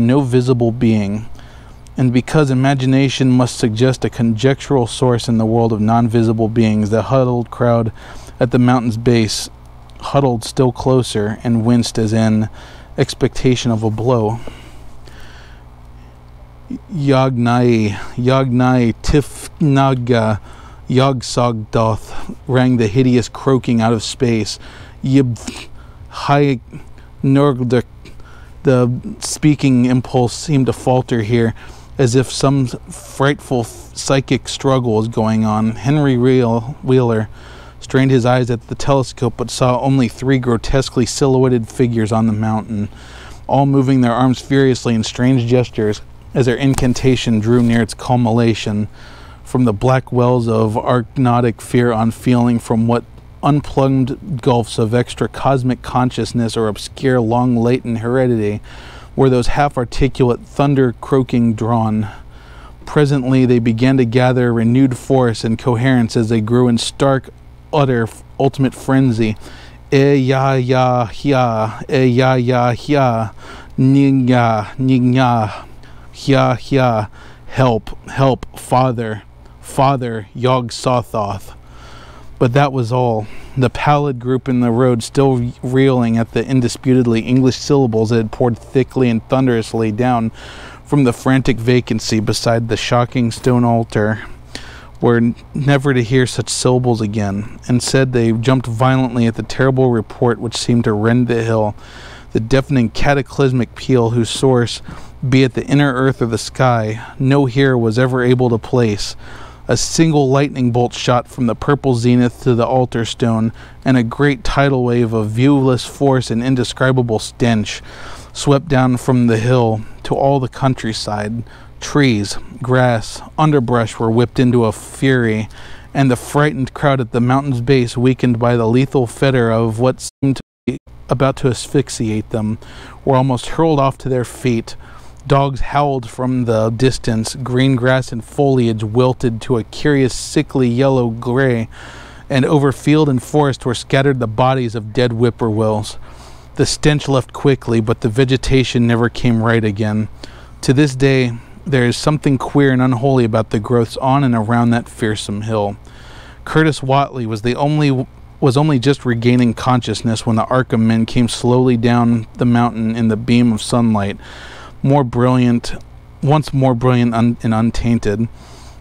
Speaker 3: no visible being. And because imagination must suggest a conjectural source in the world of non-visible beings, the huddled crowd at the mountain's base huddled still closer and winced as in expectation of a blow. Yagnai, Tifnaga, Yogsogdoth, rang the hideous croaking out of space. Yib Hi Nurgduk. The speaking impulse seemed to falter here, as if some frightful psychic struggle was going on. Henry Wheeler strained his eyes at the telescope, but saw only 3 grotesquely silhouetted figures on the mountain, all moving their arms furiously in strange gestures as their incantation drew near its culmination. From the black wells of archnotic fear on feeling, from what unplugged gulfs of extra cosmic consciousness or obscure long latent heredity were those half-articulate thunder croaking drawn. Presently they began to gather renewed force and coherence as they grew in stark, utter, ultimate frenzy. Ya ya ya, ya ya ya, nya nya, ya ya, help, Father, Yog-Sothoth. But that was all. The pallid group in the road, still reeling at the indisputably English syllables that had poured thickly and thunderously down from the frantic vacancy beside the shocking stone altar, were never to hear such syllables again. Instead, they jumped violently at the terrible report which seemed to rend the hill, the deafening cataclysmic peal whose source, be it the inner earth or the sky, no hearer was ever able to place. A single lightning bolt shot from the purple zenith to the altar stone, and a great tidal wave of viewless force and indescribable stench swept down from the hill to all the countryside. Trees, grass, underbrush were whipped into a fury, and the frightened crowd at the mountain's base, weakened by the lethal fetter of what seemed to be about to asphyxiate them, were almost hurled off to their feet. Dogs howled from the distance. Green grass and foliage wilted to a curious sickly yellow-gray, and over field and forest were scattered the bodies of dead whippoorwills. The stench left quickly, but the vegetation never came right again. To this day, there is something queer and unholy about the growths on and around that fearsome hill. Curtis Watley was only just regaining consciousness when the Arkham men came slowly down the mountain in the beam of sunlight, once more brilliant and untainted.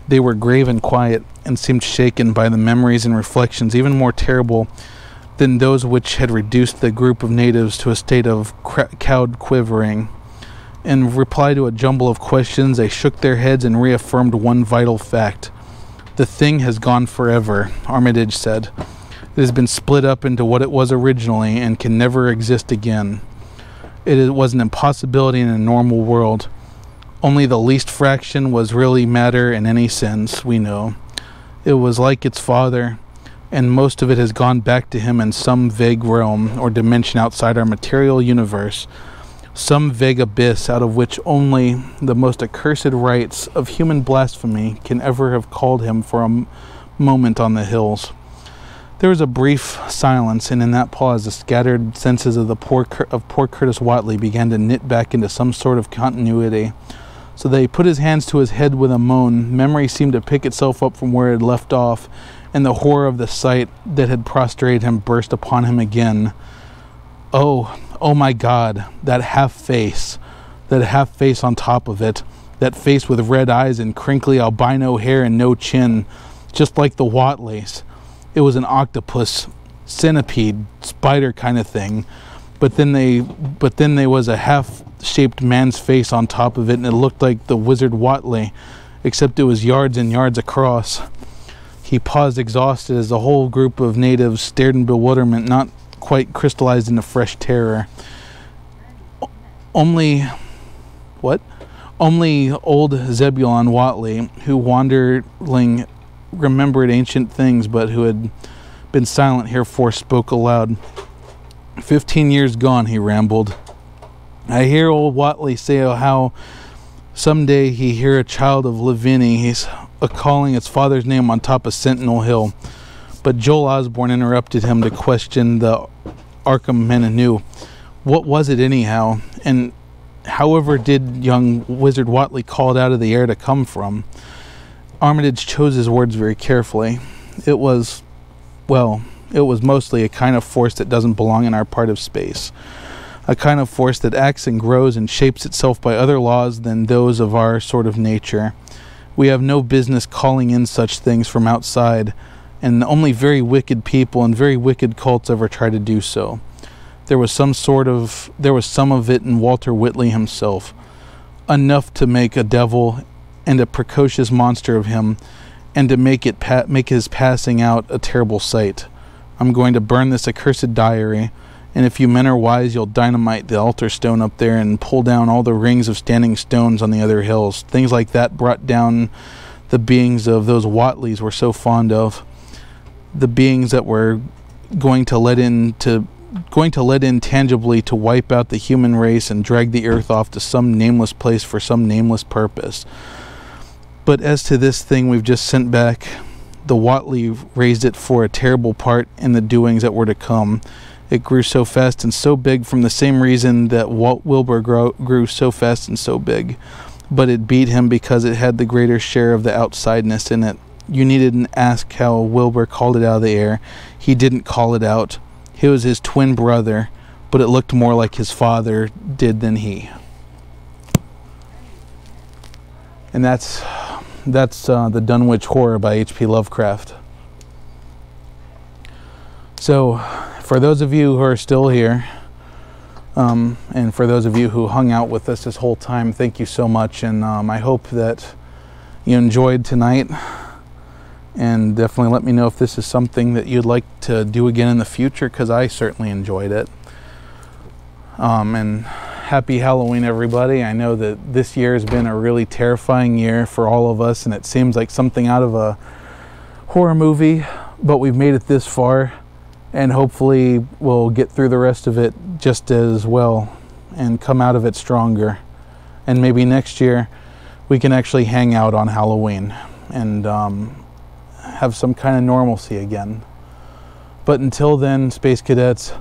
Speaker 3: They were grave and quiet, and seemed shaken by the memories and reflections even more terrible than those which had reduced the group of natives to a state of cowed quivering. In reply to a jumble of questions, they shook their heads and reaffirmed one vital fact. "The thing has gone forever," Armitage said. "It has been split up into what it was originally and can never exist again. It was an impossibility in a normal world. Only the least fraction was really matter in any sense, we know. It was like its father, and most of it has gone back to him in some vague realm or dimension outside our material universe, some vague abyss out of which only the most accursed rites of human blasphemy can ever have called him for a moment on the hills." There was a brief silence, and in that pause the scattered senses of poor Curtis Watley began to knit back into some sort of continuity. So they put his hands to his head with a moan. Memory seemed to pick itself up from where it had left off, and the horror of the sight that had prostrated him burst upon him again. Oh my God, that half face on top of it, that face with red eyes and crinkly albino hair and no chin, just like the Watleys. It was an octopus, centipede, spider kind of thing, but then there was a half-shaped man's face on top of it, and it looked like the wizard Watley, except it was yards and yards across. He paused exhausted as the whole group of natives stared in bewilderment, not quite crystallized into fresh terror. Only old Zebulon Watley, who wanderling remembered ancient things but who had been silent heretofore, spoke aloud. 15 years gone, he rambled. I hear old Watley say how someday he hear a child of Lavinie, he's a-calling its father's name on top of Sentinel Hill. But Joel Osborne interrupted him to question the Arkham men anew. What was it anyhow? And however did young Wizard Watley call it out of the air to come from? Armitage chose his words very carefully. It was mostly a kind of force that doesn't belong in our part of space. A kind of force that acts and grows and shapes itself by other laws than those of our sort of nature. We have no business calling in such things from outside, and only very wicked people and very wicked cults ever try to do so. There was some of it in Walter Whitley himself, enough to make a devil and a precocious monster of him, and to make his passing out a terrible sight. I'm going to burn this accursed diary, and if you men are wise, you'll dynamite the altar stone up there and pull down all the rings of standing stones on the other hills. Things like that brought down the beings of those Watleys were so fond of. The beings that were going to let in tangibly to wipe out the human race and drag the earth off to some nameless place for some nameless purpose. But as to this thing we've just sent back, the Watley raised it for a terrible part in the doings that were to come. It grew so fast and so big from the same reason that Walt Wilbur grew so fast and so big. But it beat him because it had the greater share of the outsideness in it. You needn't ask how Wilbur called it out of the air. He didn't call it out. He was his twin brother, but it looked more like his father did than he. And that's The Dunwich Horror by H.P. Lovecraft. So, for those of you who are still here, and for those of you who hung out with us this whole time, thank you so much, and I hope that you enjoyed tonight, and definitely let me know if this is something that you'd like to do again in the future, because I certainly enjoyed it. And happy Halloween, everybody. I know that this year has been a really terrifying year for all of us, and it seems like something out of a horror movie, but we've made it this far, and hopefully we'll get through the rest of it just as well and come out of it stronger. and maybe next year we can actually hang out on Halloween and have some kind of normalcy again. But until then, Space Cadets,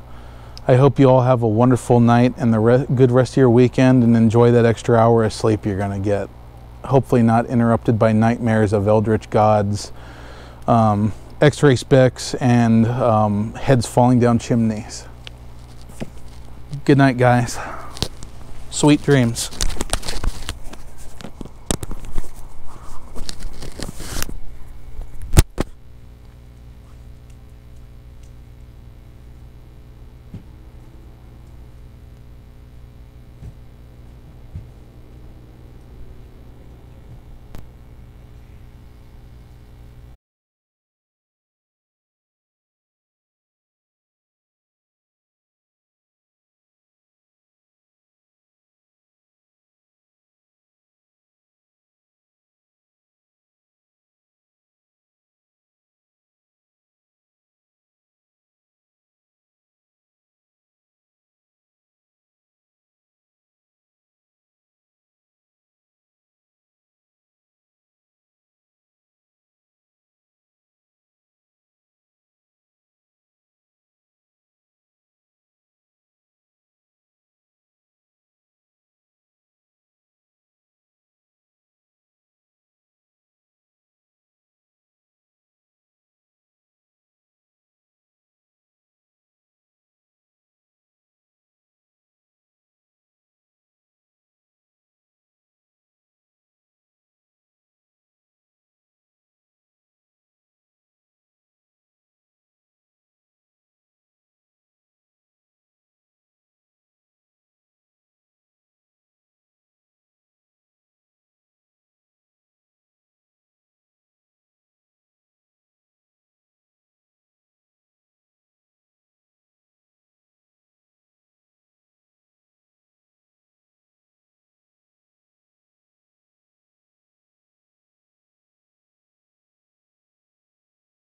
Speaker 3: I hope you all have a wonderful night and the good rest of your weekend, and enjoy that extra hour of sleep you're going to get. Hopefully not interrupted by nightmares of eldritch gods, X-ray specs, and heads falling down chimneys. Good night, guys. Sweet dreams.